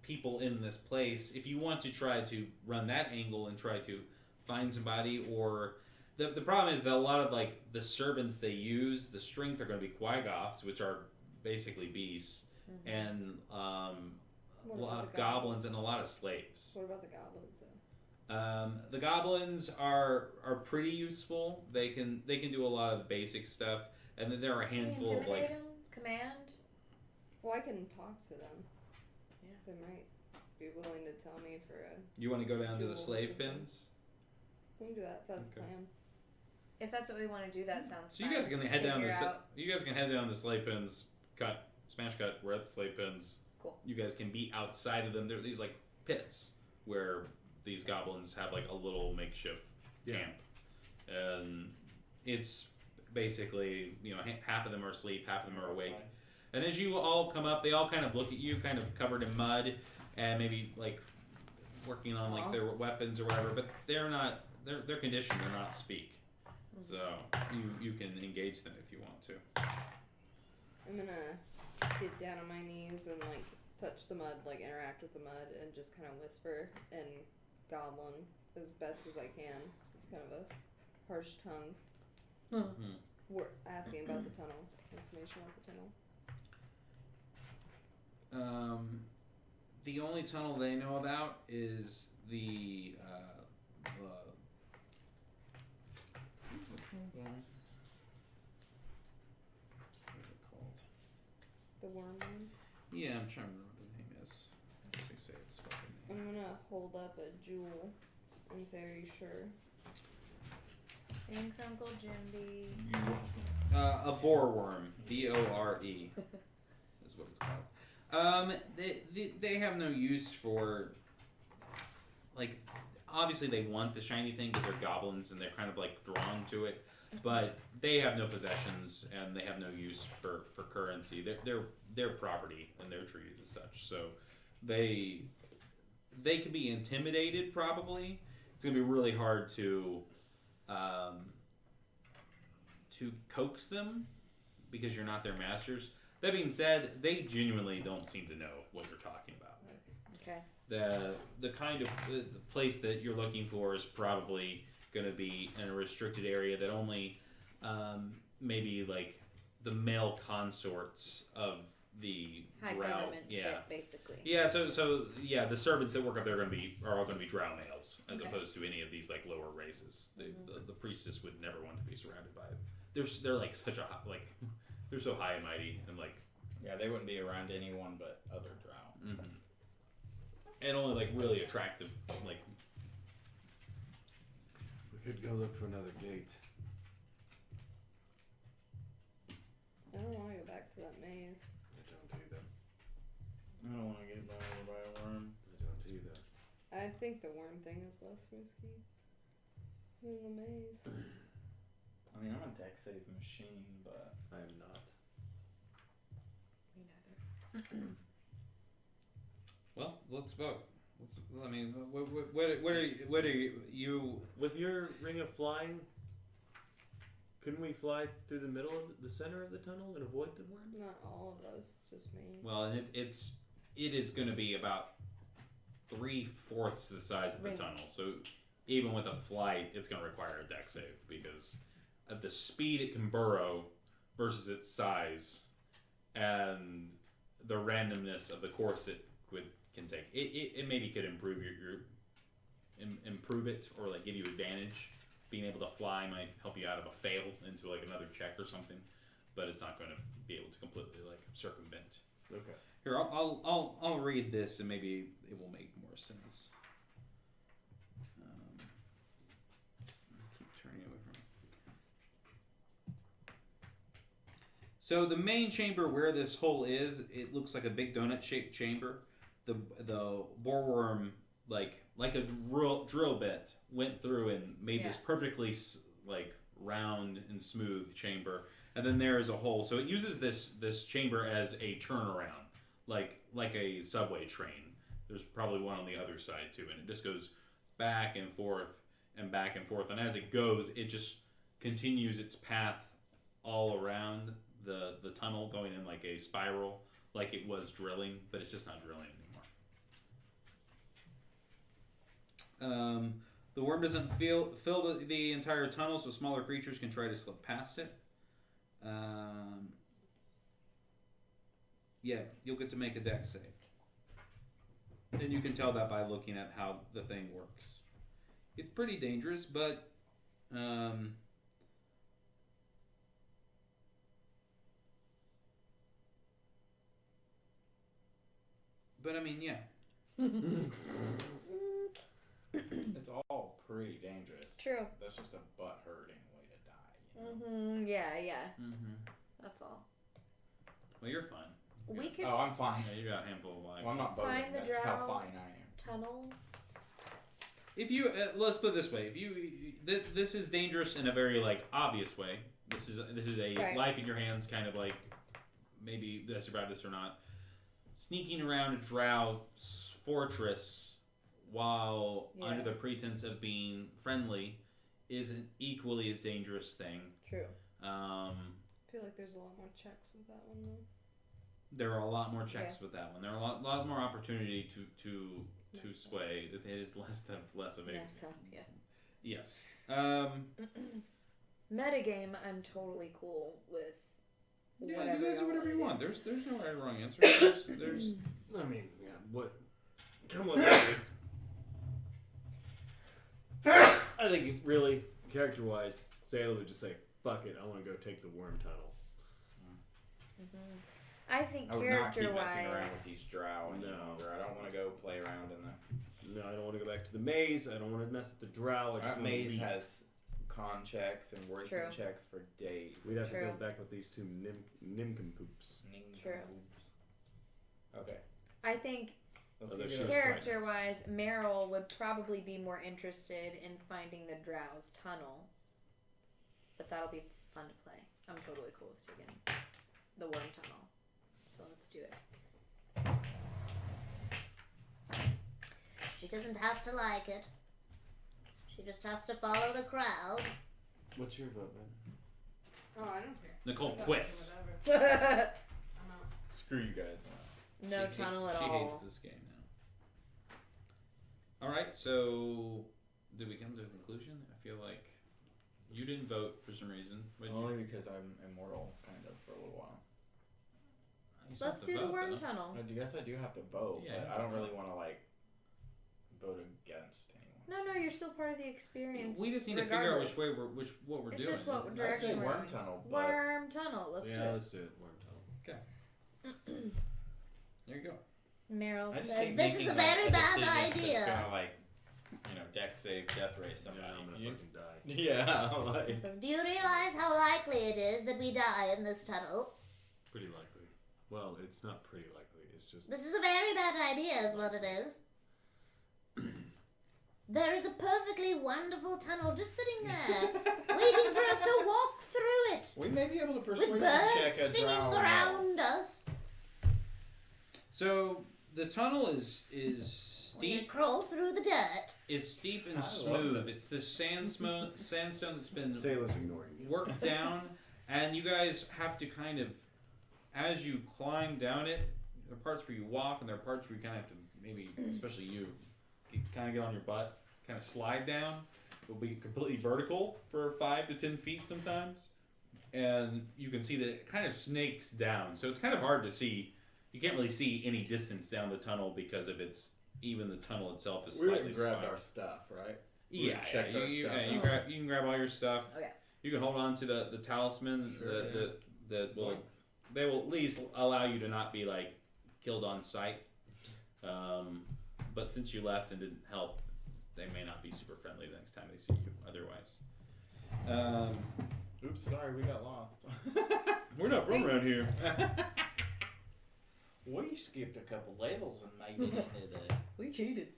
people in this place. If you want to try to run that angle and try to find somebody, or the problem is that a lot of like the servants they use, the strength are going to be Quagoths, which are basically beasts, and a lot of goblins and a lot of slaves. What about the goblins though? The goblins are pretty useful. They can do a lot of the basic stuff, and then there are a handful of like. Them? Command. Well, I can talk to them. Yeah. They might be willing to tell me for a. You want to go down to the jewel or slave something. pens? We can do that. If that's the Okay. plan. If that's what we want to do, that sounds. So you guys fine can to head down figure out. you guys can head down the slave pens, smash cut. We're at the slave pens. Cool. You guys can be outside of them. There are these like pits where these goblins have like a little makeshift camp, and it's basically half of them are asleep, half of them are awake. And as you all come up, they all kind of look at you, kind of covered in mud, and maybe like working on like their weapons or whatever. But they're not. They're conditioned to not speak. So you can engage them if you want to. I'm gonna get down on my knees and like touch the mud, like interact with the mud, and just kind of whisper in Goblin as best as I can, because it's kind of a harsh tongue. We're asking about the tunnel, information about the tunnel. The only tunnel they know about is the what is it called? The worm one? Yeah, I'm trying to remember what the name is. Actually say its fucking name. I'm gonna hold up a jewel and say, "Are you sure?" Thanks, Uncle Jimby. A boreworm. B-O-R-E is what it's called. They have no use for, like, obviously they want the shiny thing because they're goblins and they're kind of like drawn to it, but they have no possessions and they have no use for currency. They're property and they're treated as such. So they can be intimidated probably. It's gonna be really hard to coax them because you're not their masters. That being said, they genuinely don't seem to know what you're talking about. Okay. The kind of the place that you're looking for is probably going to be in a restricted area that only maybe like the male consorts of the High drow. government shit, basically. Yeah, so yeah, the servants that work up there are all going to be drow males, as Okay. opposed to any of these like lower races. The priestess would never want to be surrounded by it. They're like such a like they're so high and mighty and like Yeah, they wouldn't be around anyone but other drow. and only like really attractive like. We could go look for another gate. I don't want to go back to that maze. I don't either. I don't want to get run over by a worm. I don't either. I think the worm thing is less risky than the maze. I mean, I'm a deck safe machine, but I am not. Well, let's vote. I mean, what are you? With your ring of flying, couldn't we fly through the middle of the center of the tunnel and avoid the worm? Not all of us, just me. Well, it is going to be about 3/4 the size of the tunnel. So even with a flight, it's going to require a deck save because of the speed it can burrow versus its size and the randomness of the course it can take. It maybe could improve improve it or like give you advantage. Being able to fly might help you out of a fail into like another check or something, but it's not going to be able to completely like circumvent. Okay. Here, I'll read this and maybe it will make more sense. Keep turning it away from me. So the main chamber where this hole is, it looks like a big donut-shaped chamber. The boreworm, like a drill bit, went through and made this perfectly like round and smooth chamber. And then there is a hole. So it uses this chamber as a turnaround, like a subway train. There's probably one on the other side too, and it just goes back and forth and back and forth. And as it goes, it just continues its path all around the tunnel, going in like a spiral, like it was drilling, but it's just not drilling anymore. The worm doesn't fill the entire tunnel, so smaller creatures can try to slip past it. Yeah, you'll get to make a dex save. And you can tell that by looking at how the thing works. It's pretty dangerous, but I mean, yeah. It's all pretty dangerous. True. That's just a butt hurting way to die. You know? Yeah. Mm-hmm. That's all. Well, you're fine. We could Oh, I'm fine. Yeah, you got a handful of lives. Well, I'm not voting. Find the That's how drow. fine I am. tunnel. If you let's put it this way, if you this is dangerous in a very like obvious way. This is a Right. life in your hands kind of like maybe did I survive this or not. Sneaking around a drow fortress while under the pretense of being friendly is an equally as dangerous thing. True. I feel like there's a lot more checks with that one though. There are a lot more checks with that one. There are a lot more opportunity to sway. It is less of a Mess up, yeah. yes. Metagame, I'm totally cool with. Yeah, whatever you guys do y'all whatever you wanna want. do. There's no right or wrong answer. There's I mean, yeah, what? Come on, baby. I think really, character-wise, Sailor would just say, "Fuck it, I want to go take the worm tunnel." I think I would not keep character messing around with wise. these drow any No. longer. I don't want to go play around in the. No, I don't want to go back to the maze. I don't want to mess with the drow. I just That want to maze leave. has con checks and wordsmith checks for days. We'd have to True. go back with these two nincompoops. True. Okay. I think Let's Oh, give that it show's a character wise, Meryl would probably be more interested in finding the drow's tunnel. But that'll be fun to play. I'm totally cool with taking the worm tunnel. So let's do it. She doesn't have to like it. She just has to follow the crowd. What's your vote, man? Oh, I don't care. Nicole quits. Whatever. I'm out. Screw you guys. No tunnel at she all. hates this game now. All right, so did we come to a conclusion? I feel like you didn't vote for some reason. What did you? Only because I'm immortal, kind of, for a little while. You still have Let's to do the vote, worm though. tunnel. I guess I do have to vote, Yeah, but I don't really want to like vote against anyone. No, you're still part of the experience. We just need to figure out which way what we're It's doing. just what Isn't it? I'd say direction we're worm going. tunnel, but Worm tunnel. Let's Yeah, do let's do it. Worm tunnel. There you go. it. Meryl I just says hate this making is a very bad decision that's idea. gonna like, deck save, death ray somebody. Yeah, I'm gonna fucking die. Yeah, like. Says, do you realize how likely it is that we die in this tunnel? Pretty likely. Well, it's not pretty likely. It's just. This is a very bad idea, is what it is. There is a perfectly wonderful tunnel just sitting there, waiting for us to walk through it, We may be able to with persuade birds check a singing drow. around us. So the tunnel is We're gonna steep. crawl through the dirt. Is steep and I love smooth. it. It's this sandstone that's been Sailor's ignoring you. worked down, and you guys have to kind of, as you climb down it, there are parts where you walk, and there are parts where you kind of have to maybe, especially you, kind of get on your butt, kind of slide down. It'll be completely vertical for 5 to 10 feet sometimes, and you can see that it kind of snakes down. So it's kind of hard to see. You can't really see any distance down the tunnel because of its. Even the tunnel itself is We slightly went and grabbed spiked. our stuff, right? Yeah, checked our you, stuff. you can grab all your stuff. Okay. You can hold on to the talisman. Sure, that will Thanks. they will at least allow you to not be like killed on sight. But since you left and didn't help, they may not be super friendly the next time they see you. Otherwise, Oops, sorry, we got lost. we're not from around here. We skipped a couple levels and made it into the. We cheated.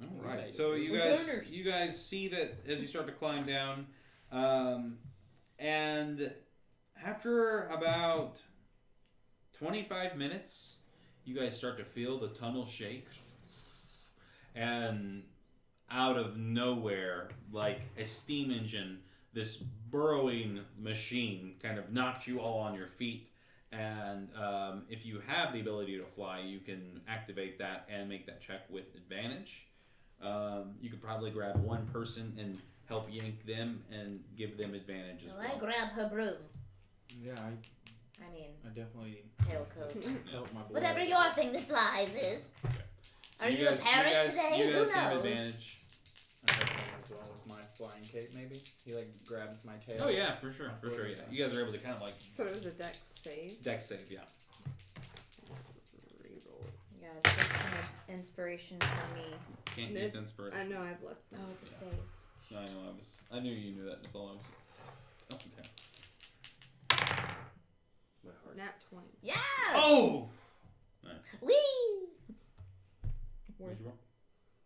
All We right. made So it. you We're guys, zoners. you guys see that as you start to climb down, and after about 25 minutes, you guys start to feel the tunnel shake, and out of nowhere, like a steam engine, this burrowing machine kind of knocks you all on your feet. And if you have the ability to fly, you can activate that and make that check with advantage. You could probably grab one person and help yank them and give them advantage as So well. I grab her broom. Yeah, I mean, I definitely tailcoat. helped my boy. Whatever your thing that flies is. So Are you a parrot today? You Who guys can have knows? advantage. I definitely as well with my flying cape, maybe. He like grabs my tail. Oh yeah, for sure, for I'll sure. throw Yeah, it you guys are able to kind of like So it was a dex save. dex save. Yeah. Reroll. Yeah, get some inspiration from me. Can't It's- use inspiration. I know I've left. Oh, it's a save. No, I know. I knew you knew that, Nicole. Oh, damn. My heart. Nat 20. Yeah! Oh. Nice. Whee! Where'd you roll?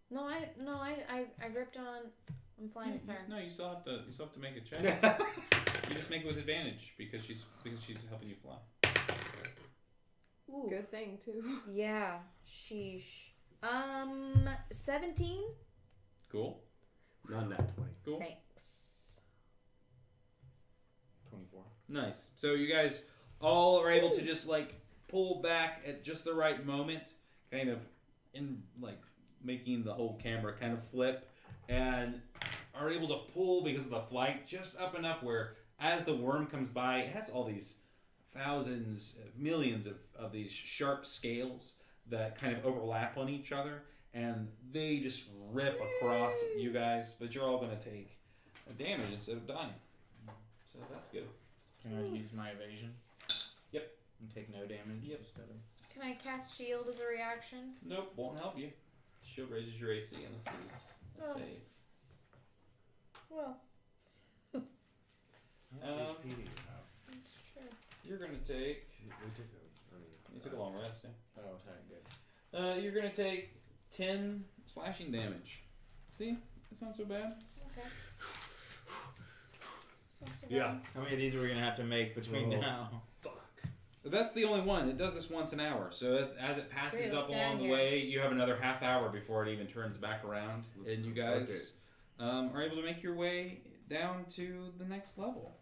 No, I gripped on. I'm flying with her. No, you still have to make a check. You just make it with advantage because she's helping you fly. Ooh. Good thing too. Yeah. Sheesh. 17. Cool. Not nat 20. Cool. Thanks. 24. Nice. So you guys all are able to just like pull back at just the right moment, kind of in like making the whole camera kind of flip, and are able to pull because of the flight just up enough where as the worm comes by, it has all these thousands, millions of these sharp scales that kind of overlap on each other, and they just rip across you guys, but you're all going to take a damage instead of dying. So that's good. Can I use my evasion? Yep. And take no damage? Yep. Instead of... Can I cast shield as a reaction? Nope, won't help you. Shield raises your AC, and this is a Oh. save. Well, How much HP do you have? that's true. You're going to take... We took a. You took a long rest, yeah. Oh, okay, good. You're going to take 10 slashing damage. See? That's not so bad. Okay. So Yeah. How many of these are we gonna have to make between Oh. now? That's the only one. It does this once an hour. So as it passes Great, let's up get out along of the here. way, you have another half hour before it even turns back around. And you guys are able to make your way down to the next level.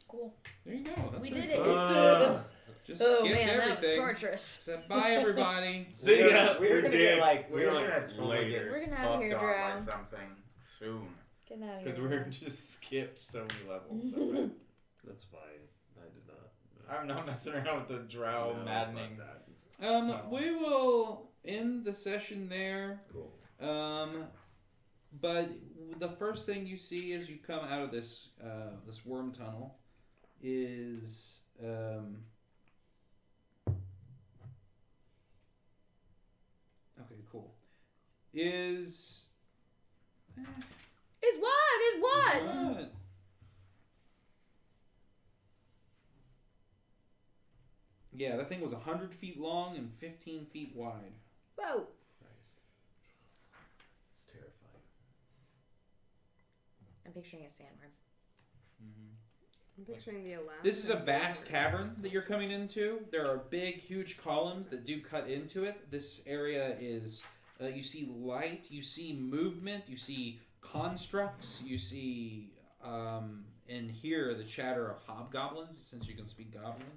Cool. There you go. That's We very did it. cool. Just Oh skipped man, that was everything. torturous. So bye, everybody. See We're ya. gonna- We're gonna get like We're gonna like totally later. get We're getting out of here, fucked on by Drow. something soon. Getting out of here. Because we're just skipped so many levels so fast. That's fine. I did not. I'm not messing around with the drow No, maddening. fuck that. We will end the session there. Cool. But the first thing you see as you come out of this this worm tunnel is okay, cool. Is Is what? Is what? what? Yeah, that thing was 100 feet long and 15 feet wide. Whoa. Christ. It's terrifying. I'm picturing a sandworm. I'm picturing the Alaska. This is a vast cavern that you're coming into. There are big, huge columns that do cut into it. This area is, you see light, you see movement, you see constructs, you see, and hear the chatter of hobgoblins, since you can speak goblin.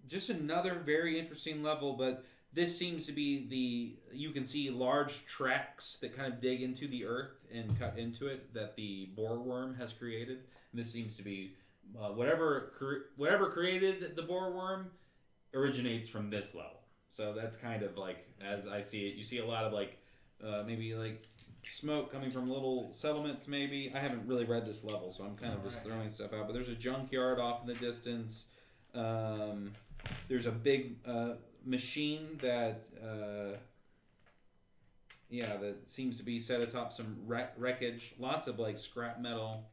Just another very interesting level, but this seems to be you can see large tracks that kind of dig into the earth and cut into it that the boar worm has created. And this seems to be whatever created the boar worm originates from this level. So that's kind of like, as I see it, you see a lot of like maybe like smoke coming from little settlements maybe. I haven't really read this level, so I'm kind of just throwing stuff out. But there's a junkyard off in the distance. There's a big machine that that seems to be set atop some wreckage. Lots of like scrap metal.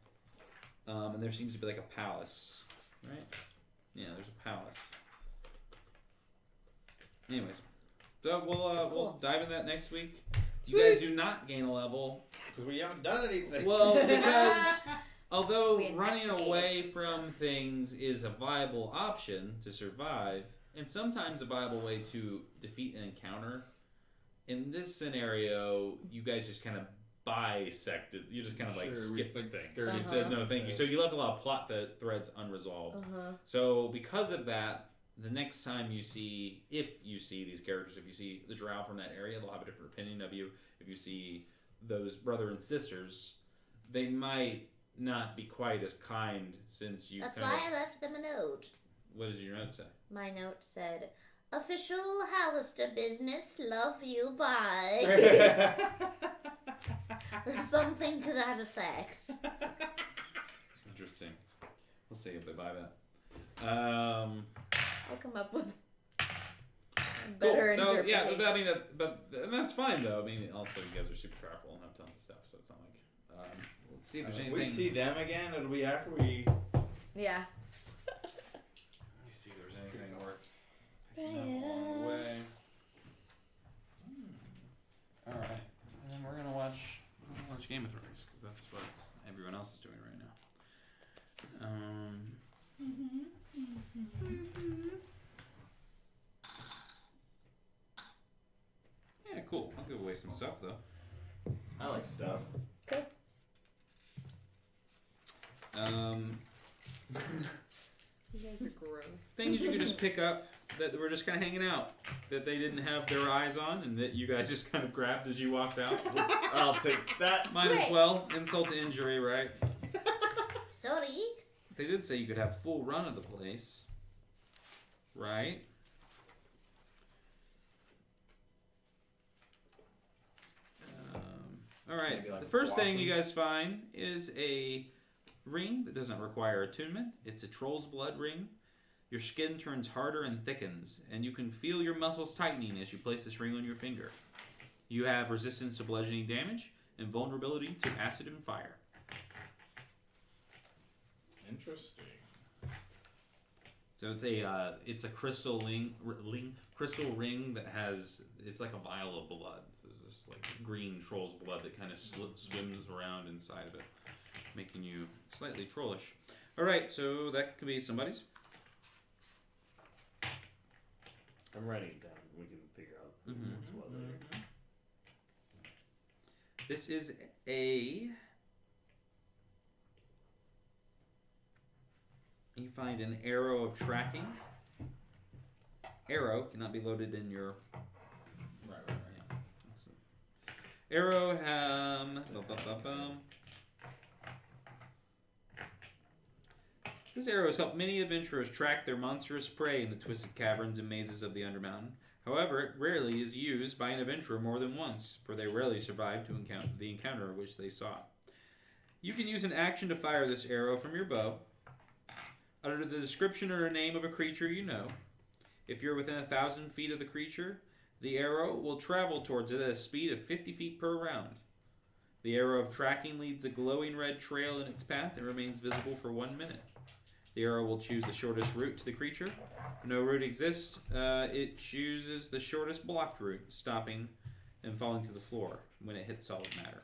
And there seems to be like a palace, right? Yeah, there's a palace. Anyways, so we'll dive into that next week. You guys do not gain a level because we haven't done anything. Well, because although running away from things is a viable option to survive, and sometimes a viable way to defeat an encounter, in this scenario, you guys just kind of bisected. You just kind of like skipped things. You said no, thank you. So you left a lot of plot threads unresolved. So because of that, the next time if you see these characters, if you see the drow from that area, they'll have a different opinion of you. If you see those brother and sisters, they might not be quite as kind since you. That's why I left them a note. What does your note say? My note said, "Official Hallister business. Love you. Bye." Or something to that effect. Interesting. We'll see if they buy that. I'll come up with better interpretation. So yeah, I mean, but that's fine though. I mean, also you guys are super powerful and have tons of stuff, so it's not like. Let's see if there's anything. If we see them again, it'll be after we. Yeah. Let me see if there's anything worth picking up along the way. All right, and then we're gonna watch Game of Thrones because that's what everyone else is doing right now. Yeah, cool. I'll give away some stuff though. I like stuff. Cool. You guys are gross. Things you could just pick up that were just kind of hanging out, that they didn't have their eyes on, and that you guys just kind of grabbed as you walked out. I'll take that. Might as well. Insult to injury, right? Sorry. They did say you could have full run of the place, right? All right. Like the first thing walking. you guys find is a ring that doesn't require attunement. It's a troll's blood ring. Your skin turns harder and thickens, and you can feel your muscles tightening as you place this ring on your finger. You have resistance to bludgeoning damage and vulnerability to acid and fire. Interesting. So it's a crystal crystal ring that it's like a vial of blood. So there's this like green troll's blood that kind of swims around inside of it, making you slightly trollish. All right, so that could be somebody's. I'm writing it down. We can figure out what later. This is a. You find an arrow of tracking. Arrow cannot be loaded in your. Right. Yeah. Awesome. Arrow This arrow has helped many adventurers track their monstrous prey in the twisted caverns and mazes of the Undermountain. However, it rarely is used by an adventurer more than once, for they rarely survive to encounter the encounter which they sought. You can use an action to fire this arrow from your bow. Utter the description or name of a creature you know. If you're within 1,000 feet of the creature, the arrow will travel towards it at a speed of 50 feet per round. The arrow of tracking leads a glowing red trail in its path and remains visible for 1 minute. The arrow will choose the shortest route to the creature. If no route exists, it chooses the shortest blocked route, stopping and falling to the floor when it hits solid matter.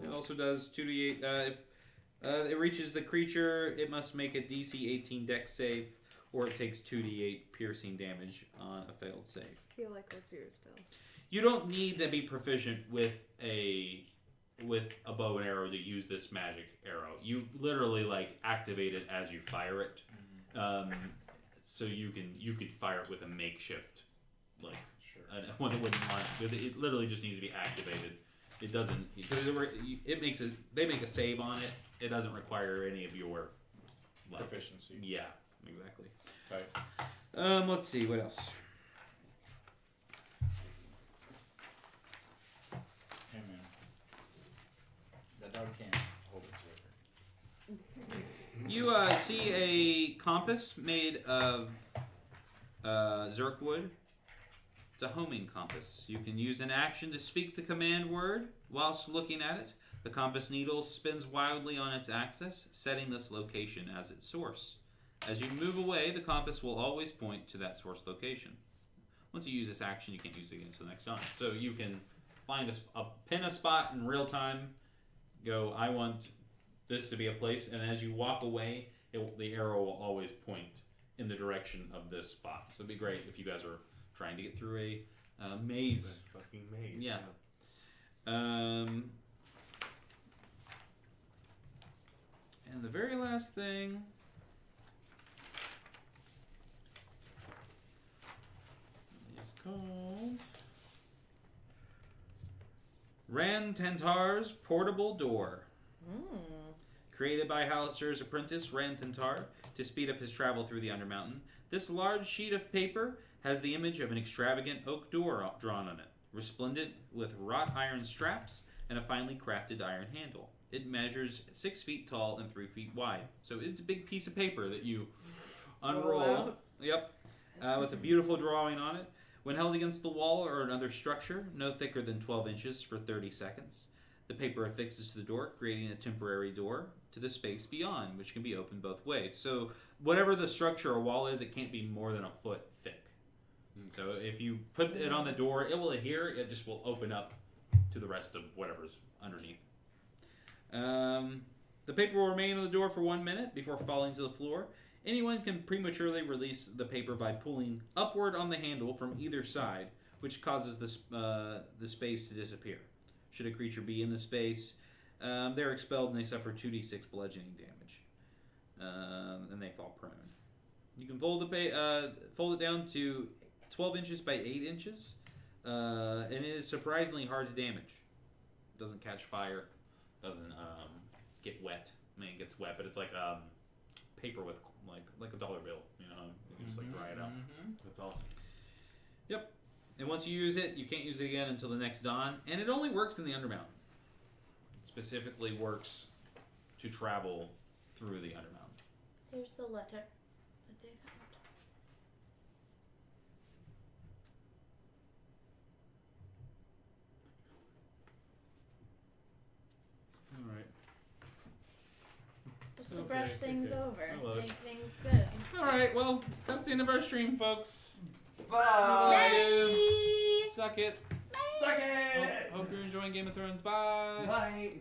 It also does 2d8. It reaches the creature. It must make a DC 18 Dex save, or it takes 2d8 piercing damage on a failed save. I feel like that's yours still. You don't need to be proficient with a bow and arrow to use this magic arrow. You literally like activate it as you fire it. So you could fire it with a makeshift one that wouldn't launch, because it literally just needs to be activated. It doesn't, because they make a save on it. It doesn't require any of your proficiency. Yeah, exactly. Okay. Let's see what else. Hey man, that dog can't hold its liquor. You see a compass made of Zerk wood. It's a homing compass. You can use an action to speak the command word whilst looking at it. The compass needle spins wildly on its axis, setting this location as its source. As you move away, the compass will always point to that source location. Once you use this action, you can't use it again until the next time. So you can find pin a spot in real time, go, I want this to be a place, and as you walk away, the arrow will always point in the direction of this spot. So it'd be great if you guys are trying to get through a maze. A fucking maze. Yeah. And the very last thing is called Ran Tantar's Portable Door. Created by Halaster's apprentice, Ran Tantar, to speed up his travel through the Undermountain. This large sheet of paper has the image of an extravagant oak door drawn on it, resplendent with wrought iron straps and a finely crafted iron handle. It measures 6 feet tall and 3 feet wide. So it's a big piece of paper that you unroll. Yep. With a beautiful drawing on it. When held against the wall or another structure, no thicker than 12 inches for 30 seconds. The paper affixes to the door, creating a temporary door to the space beyond, which can be opened both ways. So whatever the structure or wall is, it can't be more than a foot thick. So if you put it on the door, it will adhere. It just will open up to the rest of whatever's underneath. The paper will remain on the door for 1 minute before falling to the floor. Anyone can prematurely release the paper by pulling upward on the handle from either side, which causes the space to disappear. Should a creature be in the space, they're expelled and they suffer 2d6 bludgeoning damage. And they fall prone. You can fold it down to 12 inches by 8 inches, and it is surprisingly hard to damage. It doesn't catch fire, doesn't get wet. I mean, it gets wet, but it's like paper with like a dollar bill. You know, you can just like dry it out. That's awesome. Yep. And once you use it, you can't use it again until the next dawn, and it only works in the Undermountain. It specifically works to travel through the Undermountain. Here's the letter that they found. All right. Just to brush things over, I love it. make things good. All right, well, that's the end of our stream, folks. Bye. Suck it. Suck it! Hope you're enjoying Game of Thrones. Bye. Bye.